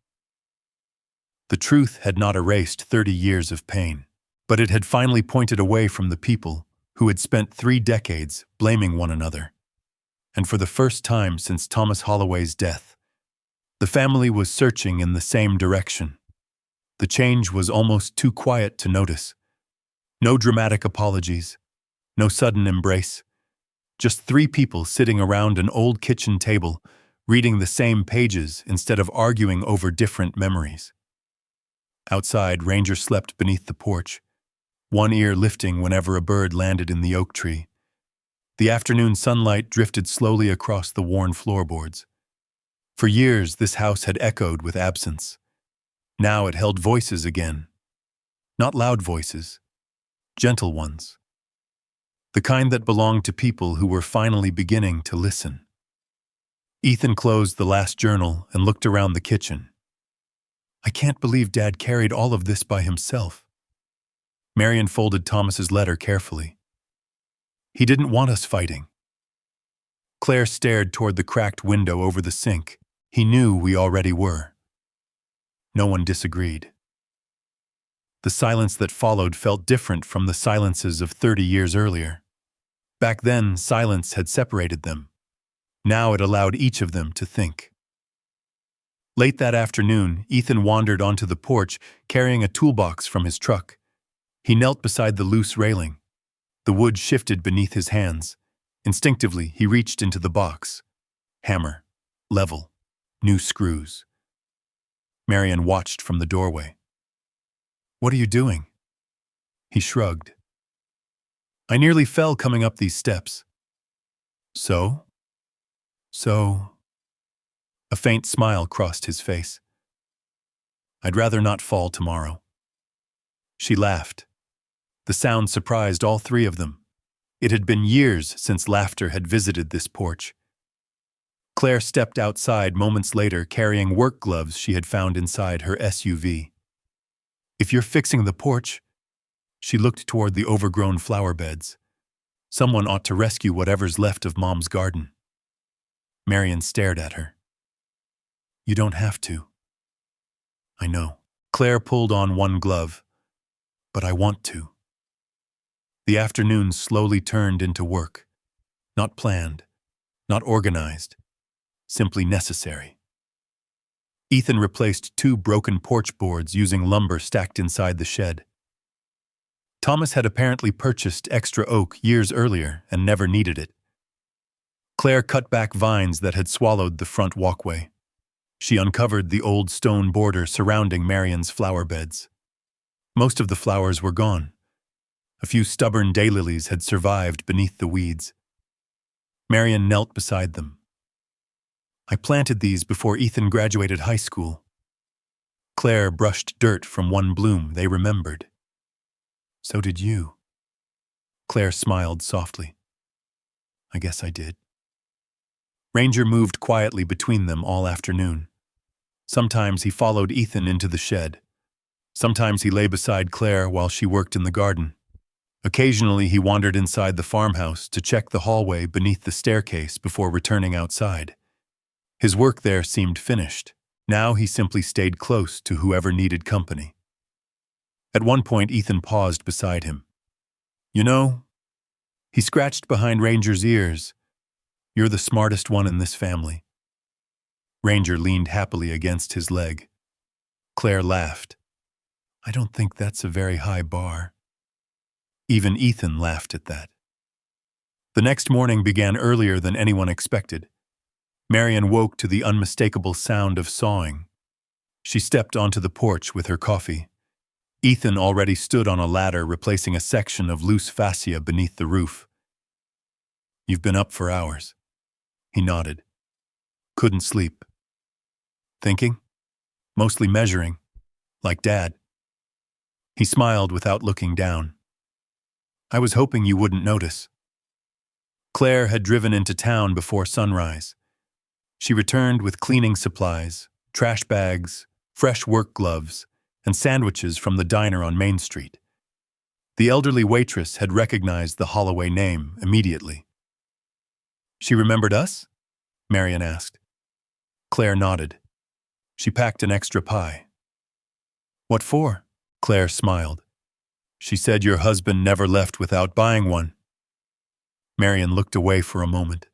The truth had not erased 30 years of pain, but it had finally pointed away from the people who had spent 3 decades blaming one another. And for the first time since Thomas Holloway's death, the family was searching in the same direction. The change was almost too quiet to notice. No dramatic apologies, no sudden embrace. Just 3 people sitting around an old kitchen table, reading the same pages instead of arguing over different memories. Outside, Ranger slept beneath the porch, one ear lifting whenever a bird landed in the oak tree. The afternoon sunlight drifted slowly across the worn floorboards. For years, this house had echoed with absence. Now it held voices again. Not loud voices, gentle ones. The kind that belonged to people who were finally beginning to listen. Ethan closed the last journal and looked around the kitchen. I can't believe Dad carried all of this by himself. Marian folded Thomas's letter carefully. He didn't want us fighting. Claire stared toward the cracked window over the sink. He knew we already were. No one disagreed. The silence that followed felt different from the silences of 30 years earlier. Back then, silence had separated them. Now it allowed each of them to think. Late that afternoon, Ethan wandered onto the porch, carrying a toolbox from his truck. He knelt beside the loose railing. The wood shifted beneath his hands. Instinctively, he reached into the box. Hammer, level, new screws. Marian watched from the doorway. What are you doing? He shrugged. I nearly fell coming up these steps. So? A faint smile crossed his face. I'd rather not fall tomorrow. She laughed. The sound surprised all three of them. It had been years since laughter had visited this porch. Claire stepped outside moments later carrying work gloves she had found inside her SUV. If you're fixing the porch, she looked toward the overgrown flower beds. Someone ought to rescue whatever's left of Mom's garden. Marian stared at her. You don't have to. I know. Claire pulled on one glove. But I want to. The afternoon slowly turned into work. Not planned, not organized, simply necessary. Ethan replaced 2 broken porch boards using lumber stacked inside the shed. Thomas had apparently purchased extra oak years earlier and never needed it. Claire cut back vines that had swallowed the front walkway. She uncovered the old stone border surrounding Marian's flower beds. Most of the flowers were gone. A few stubborn daylilies had survived beneath the weeds. Marian knelt beside them. I planted these before Ethan graduated high school. Claire brushed dirt from one bloom they remembered. So did you. Claire smiled softly. I guess I did. Ranger moved quietly between them all afternoon. Sometimes he followed Ethan into the shed. Sometimes he lay beside Claire while she worked in the garden. Occasionally he wandered inside the farmhouse to check the hallway beneath the staircase before returning outside. His work there seemed finished. Now he simply stayed close to whoever needed company. At one point, Ethan paused beside him. You know, he scratched behind Ranger's ears. You're the smartest one in this family. Ranger leaned happily against his leg. Claire laughed. I don't think that's a very high bar. Even Ethan laughed at that. The next morning began earlier than anyone expected. Marian woke to the unmistakable sound of sawing. She stepped onto the porch with her coffee. Ethan already stood on a ladder replacing a section of loose fascia beneath the roof. You've been up for hours. He nodded. Couldn't sleep. Thinking? Mostly measuring. Like Dad. He smiled without looking down. I was hoping you wouldn't notice. Claire had driven into town before sunrise. She returned with cleaning supplies, trash bags, fresh work gloves, and sandwiches from the diner on Main Street. The elderly waitress had recognized the Holloway name immediately. She remembered us? Marian asked. Claire nodded. She packed an extra pie. What for? Claire smiled. She said your husband never left without buying one. Marian looked away for a moment.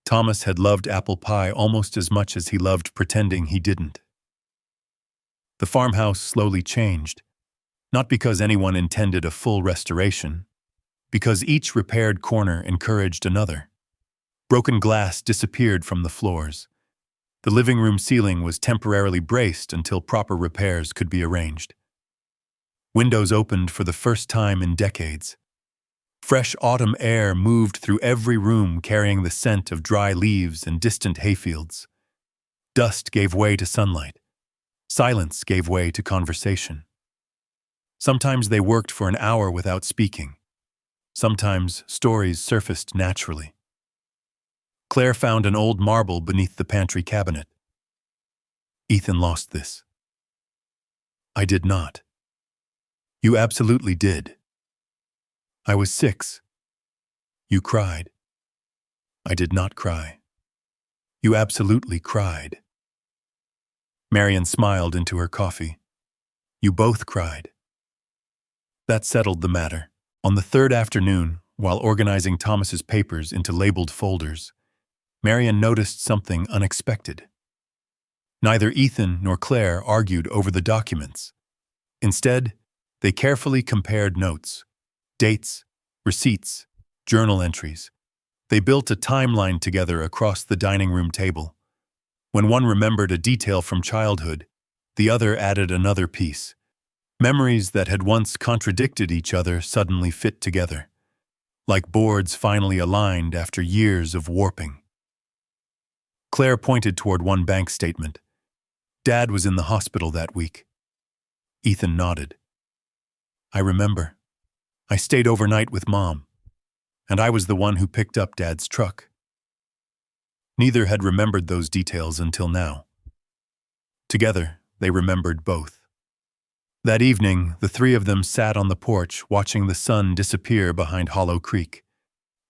Thomas had loved apple pie almost as much as he loved pretending he didn't. The farmhouse slowly changed, not because anyone intended a full restoration, because each repaired corner encouraged another. Broken glass disappeared from the floors. The living room ceiling was temporarily braced until proper repairs could be arranged. Windows opened for the first time in decades. Fresh autumn air moved through every room carrying the scent of dry leaves and distant hayfields. Dust gave way to sunlight. Silence gave way to conversation. Sometimes they worked for an hour without speaking. Sometimes stories surfaced naturally. Claire found an old marble beneath the pantry cabinet. Ethan lost this. I did not. You absolutely did. I was 6. You cried. I did not cry. You absolutely cried. Marian smiled into her coffee. You both cried. That settled the matter. On the third afternoon, while organizing Thomas's papers into labeled folders, Marian noticed something unexpected. Neither Ethan nor Claire argued over the documents. Instead, they carefully compared notes, dates, receipts, journal entries. They built a timeline together across the dining room table. When one remembered a detail from childhood, the other added another piece. Memories that had once contradicted each other suddenly fit together, like boards finally aligned after years of warping. Claire pointed toward one bank statement. Dad was in the hospital that week. Ethan nodded. I remember. I stayed overnight with Mom, and I was the one who picked up Dad's truck. Neither had remembered those details until now. Together, they remembered both. That evening, the three of them sat on the porch watching the sun disappear behind Hollow Creek.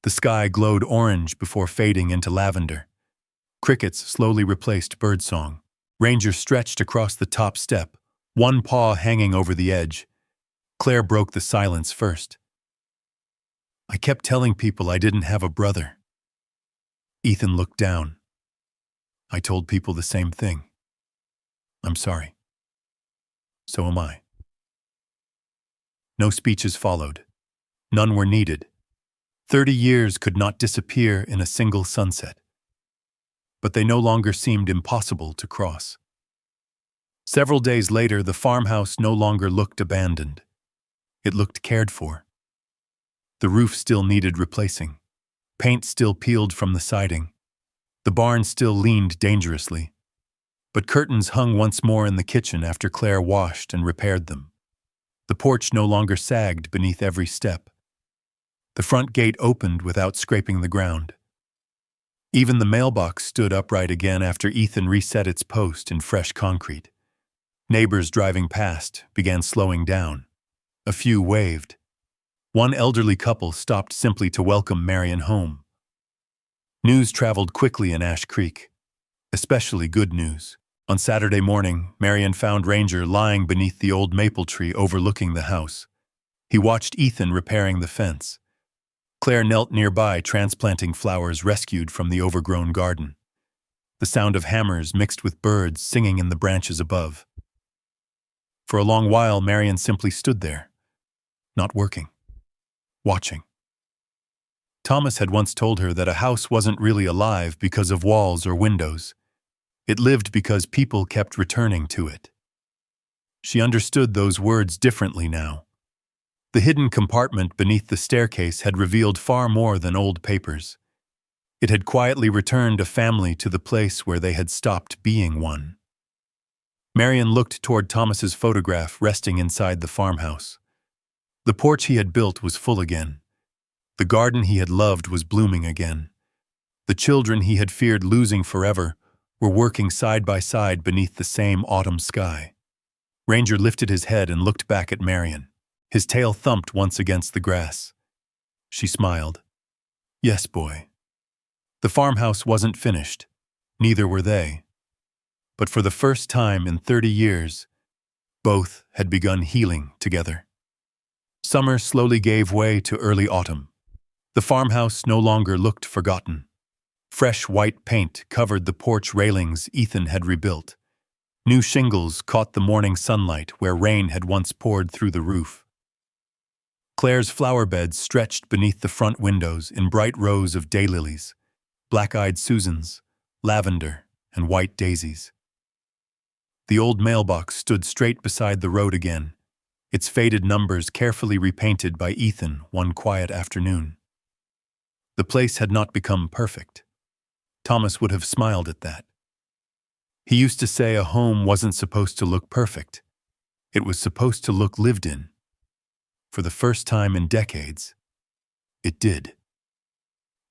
The sky glowed orange before fading into lavender. Crickets slowly replaced birdsong. Ranger stretched across the top step, one paw hanging over the edge. Claire broke the silence first. I kept telling people I didn't have a brother. Ethan looked down. I told people the same thing. I'm sorry. So am I. No speeches followed. None were needed. 30 years could not disappear in a single sunset. But they no longer seemed impossible to cross. Several days later, the farmhouse no longer looked abandoned. It looked cared for. The roof still needed replacing. Paint still peeled from the siding. The barn still leaned dangerously. But curtains hung once more in the kitchen after Claire washed and repaired them. The porch no longer sagged beneath every step. The front gate opened without scraping the ground. Even the mailbox stood upright again after Ethan reset its post in fresh concrete. Neighbors driving past began slowing down. A few waved. One elderly couple stopped simply to welcome Marian home. News traveled quickly in Ash Creek, especially good news. On Saturday morning, Marian found Ranger lying beneath the old maple tree overlooking the house. He watched Ethan repairing the fence. Claire knelt nearby, transplanting flowers rescued from the overgrown garden. The sound of hammers mixed with birds singing in the branches above. For a long while, Marian simply stood there, not working, watching. Thomas had once told her that a house wasn't really alive because of walls or windows. It lived because people kept returning to it. She understood those words differently now. The hidden compartment beneath the staircase had revealed far more than old papers. It had quietly returned a family to the place where they had stopped being one. Marian looked toward Thomas's photograph resting inside the farmhouse. The porch he had built was full again. The garden he had loved was blooming again. The children he had feared losing forever were working side by side beneath the same autumn sky. Ranger lifted his head and looked back at Marian. His tail thumped once against the grass. She smiled. Yes, boy. The farmhouse wasn't finished. Neither were they. But for the first time in 30 years, both had begun healing together. Summer slowly gave way to early autumn. The farmhouse no longer looked forgotten. Fresh white paint covered the porch railings Ethan had rebuilt. New shingles caught the morning sunlight where rain had once poured through the roof. Claire's flower beds stretched beneath the front windows in bright rows of daylilies, black-eyed Susans, lavender, and white daisies. The old mailbox stood straight beside the road again, its faded numbers carefully repainted by Ethan one quiet afternoon. The place had not become perfect. Thomas would have smiled at that. He used to say a home wasn't supposed to look perfect. It was supposed to look lived in. For the first time in decades, it did.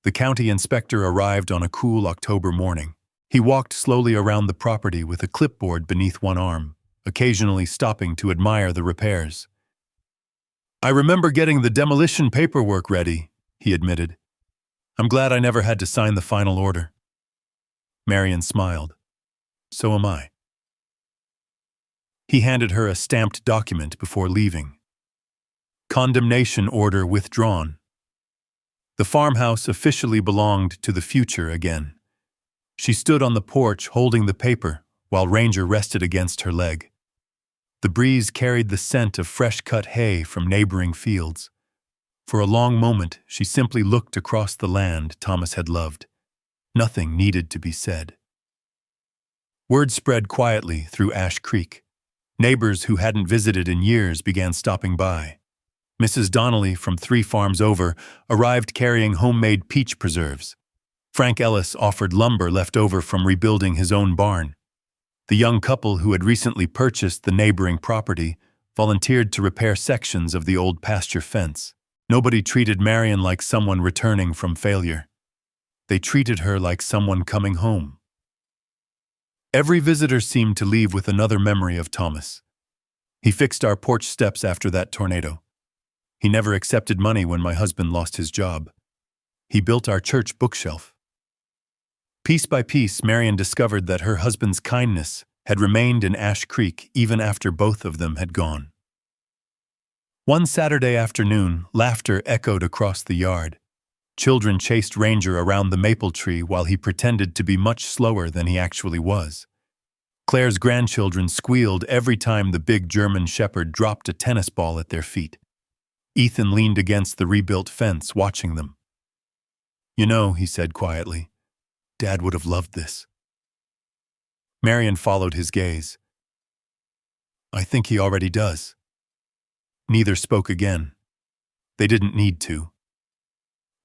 The county inspector arrived on a cool October morning. He walked slowly around the property with a clipboard beneath one arm, occasionally stopping to admire the repairs. "I remember getting the demolition paperwork ready," he admitted. "I'm glad I never had to sign the final order." Marian smiled. "So am I." He handed her a stamped document before leaving. Condemnation order withdrawn. The farmhouse officially belonged to the future again. She stood on the porch holding the paper while Ranger rested against her leg. The breeze carried the scent of fresh-cut hay from neighboring fields. For a long moment, she simply looked across the land Thomas had loved. Nothing needed to be said. Word spread quietly through Ash Creek. Neighbors who hadn't visited in years began stopping by. Mrs. Donnelly from 3 farms over arrived carrying homemade peach preserves. Frank Ellis offered lumber left over from rebuilding his own barn. The young couple who had recently purchased the neighboring property volunteered to repair sections of the old pasture fence. Nobody treated Marian like someone returning from failure. They treated her like someone coming home. Every visitor seemed to leave with another memory of Thomas. "He fixed our porch steps after that tornado. He never accepted money when my husband lost his job. He built our church bookshelf." Piece by piece, Marian discovered that her husband's kindness had remained in Ash Creek even after both of them had gone. One Saturday afternoon, laughter echoed across the yard. Children chased Ranger around the maple tree while he pretended to be much slower than he actually was. Claire's grandchildren squealed every time the big German shepherd dropped a tennis ball at their feet. Ethan leaned against the rebuilt fence, watching them. "You know," he said quietly, "Dad would have loved this." Marian followed his gaze. "I think he already does." Neither spoke again. They didn't need to.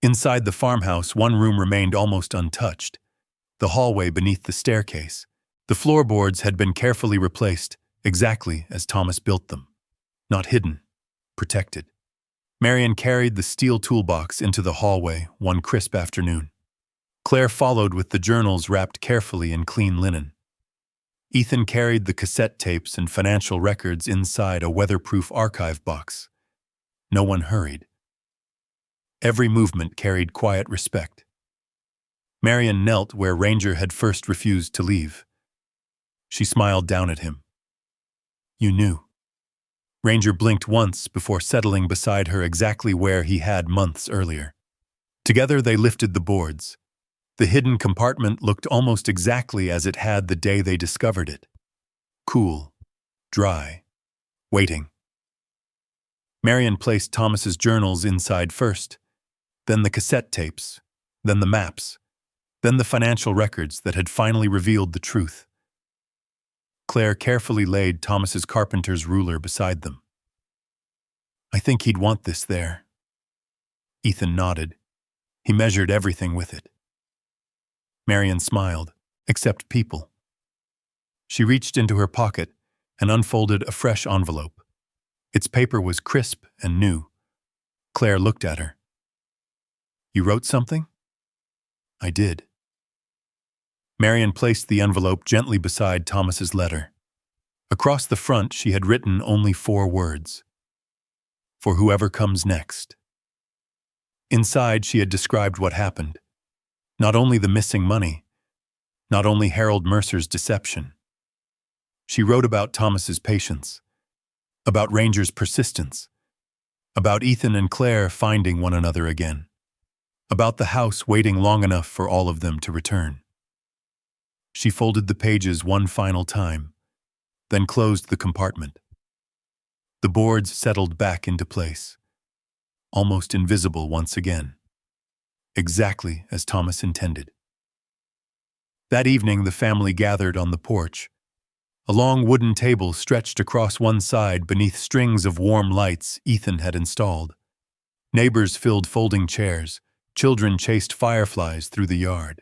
Inside the farmhouse, one room remained almost untouched. The hallway beneath the staircase. The floorboards had been carefully replaced, exactly as Thomas built them. Not hidden, protected. Marian carried the steel toolbox into the hallway one crisp afternoon. Claire followed with the journals wrapped carefully in clean linen. Ethan carried the cassette tapes and financial records inside a weatherproof archive box. No one hurried. Every movement carried quiet respect. Marian knelt where Ranger had first refused to leave. She smiled down at him. "You knew." Ranger blinked once before settling beside her exactly where he had months earlier. Together they lifted the boards. The hidden compartment looked almost exactly as it had the day they discovered it. Cool, dry, waiting. Marian placed Thomas's journals inside first, then the cassette tapes, then the maps, then the financial records that had finally revealed the truth. Claire carefully laid Thomas's carpenter's ruler beside them. "I think he'd want this there." Ethan nodded. He measured everything with it. Marian smiled, except people. She reached into her pocket and unfolded a fresh envelope. Its paper was crisp and new. Claire looked at her. "You wrote something?" "I did." Marian placed the envelope gently beside Thomas's letter. Across the front, she had written only 4 words. "For whoever comes next." Inside, she had described what happened. Not only the missing money, not only Harold Mercer's deception. She wrote about Thomas's patience, about Ranger's persistence, about Ethan and Claire finding one another again, about the house waiting long enough for all of them to return. She folded the pages one final time, then closed the compartment. The boards settled back into place, almost invisible once again. Exactly as Thomas intended. That evening, the family gathered on the porch. A long wooden table stretched across one side beneath strings of warm lights Ethan had installed. Neighbors filled folding chairs. Children chased fireflies through the yard.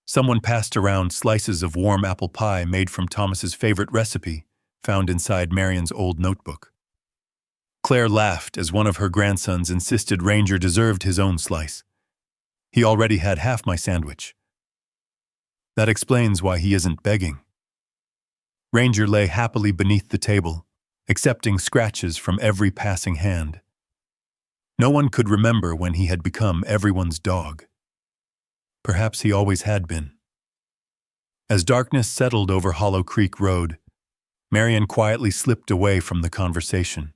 Someone passed around slices of warm apple pie made from Thomas's favorite recipe, found inside Marian's old notebook. Claire laughed as one of her grandsons insisted Ranger deserved his own slice. He already had half my sandwich. That explains why he isn't begging. Ranger lay happily beneath the table, accepting scratches from every passing hand. No one could remember when he had become everyone's dog. Perhaps he always had been. As darkness settled over Hollow Creek Road, Marian quietly slipped away from the conversation.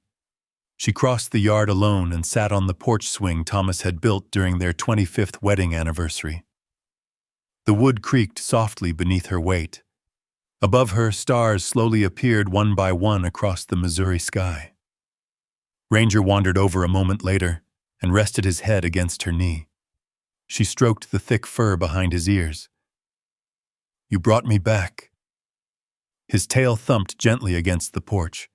She crossed the yard alone and sat on the porch swing Thomas had built during their 25th wedding anniversary. The wood creaked softly beneath her weight. Above her, stars slowly appeared one by one across the Missouri sky. Ranger wandered over a moment later and rested his head against her knee. She stroked the thick fur behind his ears. "You brought me back." His tail thumped gently against the porch.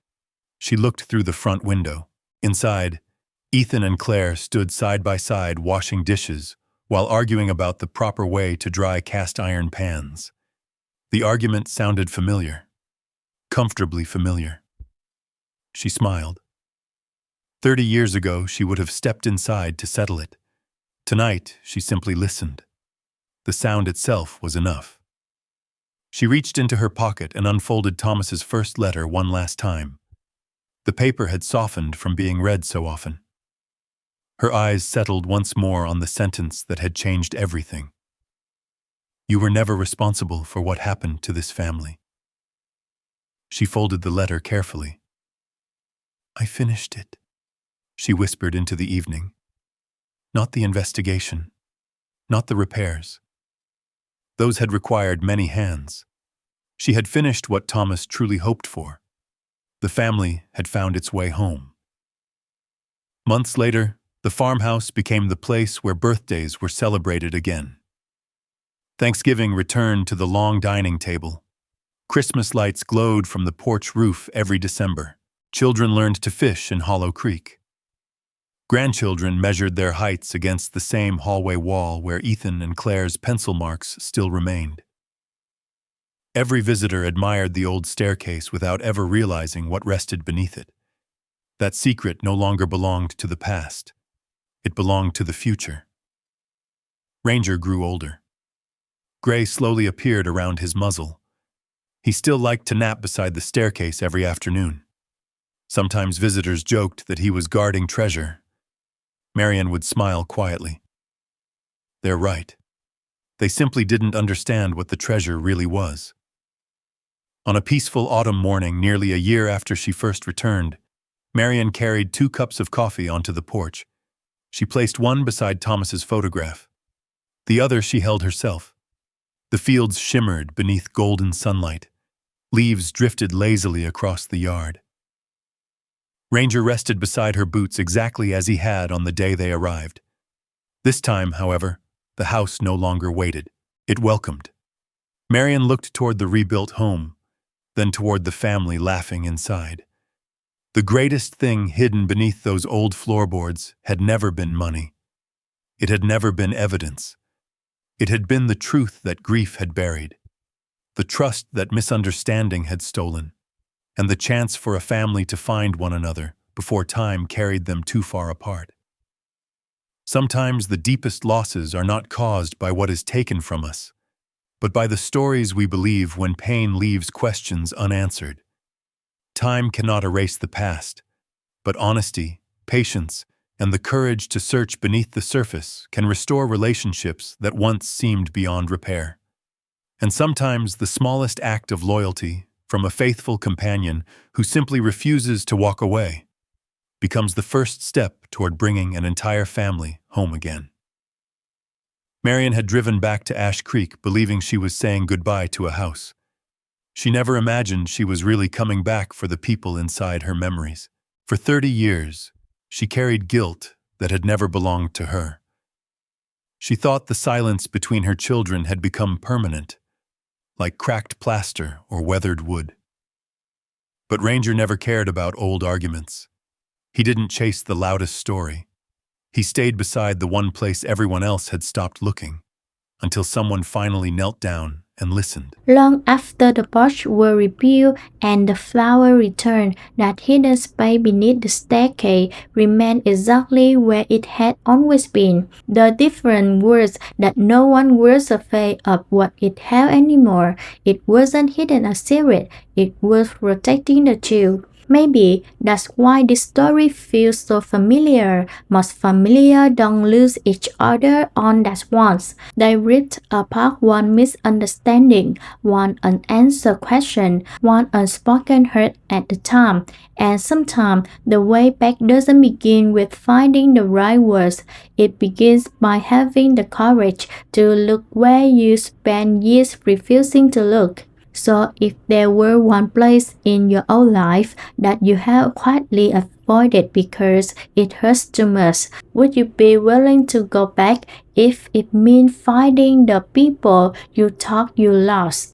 She looked through the front window. Inside, Ethan and Claire stood side by side washing dishes while arguing about the proper way to dry cast iron pans. The argument sounded familiar, comfortably familiar. She smiled. 30 years ago, she would have stepped inside to settle it. Tonight, she simply listened. The sound itself was enough. She reached into her pocket and unfolded Thomas's first letter one last time. The paper had softened from being read so often. Her eyes settled once more on the sentence that had changed everything. "You were never responsible for what happened to this family." She folded the letter carefully. "I finished it," she whispered into the evening. "Not the investigation, not the repairs. Those had required many hands. She had finished what Thomas truly hoped for. The family had found its way home." Months later, the farmhouse became the place where birthdays were celebrated again. Thanksgiving returned to the long dining table. Christmas lights glowed from the porch roof every December. Children learned to fish in Hollow Creek. Grandchildren measured their heights against the same hallway wall where Ethan and Claire's pencil marks still remained. Every visitor admired the old staircase without ever realizing what rested beneath it. That secret no longer belonged to the past. It belonged to the future. Ranger grew older. Gray slowly appeared around his muzzle. He still liked to nap beside the staircase every afternoon. Sometimes visitors joked that he was guarding treasure. Marian would smile quietly. They're right. They simply didn't understand what the treasure really was. On a peaceful autumn morning, nearly a year after she first returned, Marian carried 2 cups of coffee onto the porch. She placed one beside Thomas's photograph. The other she held herself. The fields shimmered beneath golden sunlight. Leaves drifted lazily across the yard. Ranger rested beside her boots exactly as he had on the day they arrived. This time, however, the house no longer waited. It welcomed. Marian looked toward the rebuilt home, then toward the family laughing inside. The greatest thing hidden beneath those old floorboards had never been money. It had never been evidence. It had been the truth that grief had buried, the trust that misunderstanding had stolen, and the chance for a family to find one another before time carried them too far apart. Sometimes the deepest losses are not caused by what is taken from us, but by the stories we believe when pain leaves questions unanswered. Time cannot erase the past, but honesty, patience, and the courage to search beneath the surface can restore relationships that once seemed beyond repair. And sometimes the smallest act of loyalty from a faithful companion who simply refuses to walk away becomes the first step toward bringing an entire family home again. Marian had driven back to Ash Creek believing she was saying goodbye to a house. She never imagined she was really coming back for the people inside her memories. For 30 years, she carried guilt that had never belonged to her. She thought the silence between her children had become permanent, like cracked plaster or weathered wood. But Ranger never cared about old arguments. He didn't chase the loudest story. He stayed beside the one place everyone else had stopped looking, until someone finally knelt down and listened. Long after the porch were rebuilt and the flower returned, that hidden space beneath the staircase remained exactly where it had always been. The different was that no one was afraid of what it held anymore. It wasn't hidden a secret, it was protecting the child. Maybe that's why this story feels so familiar. Most familiar don't lose each other on that once. They ripped apart one misunderstanding, one unanswered question, one unspoken hurt at the time. And sometimes the way back doesn't begin with finding the right words. It begins by having the courage to look where you spent years refusing to look. So if there were one place in your own life that you have quietly avoided because it hurts too much, would you be willing to go back if it meant finding the people you thought you lost?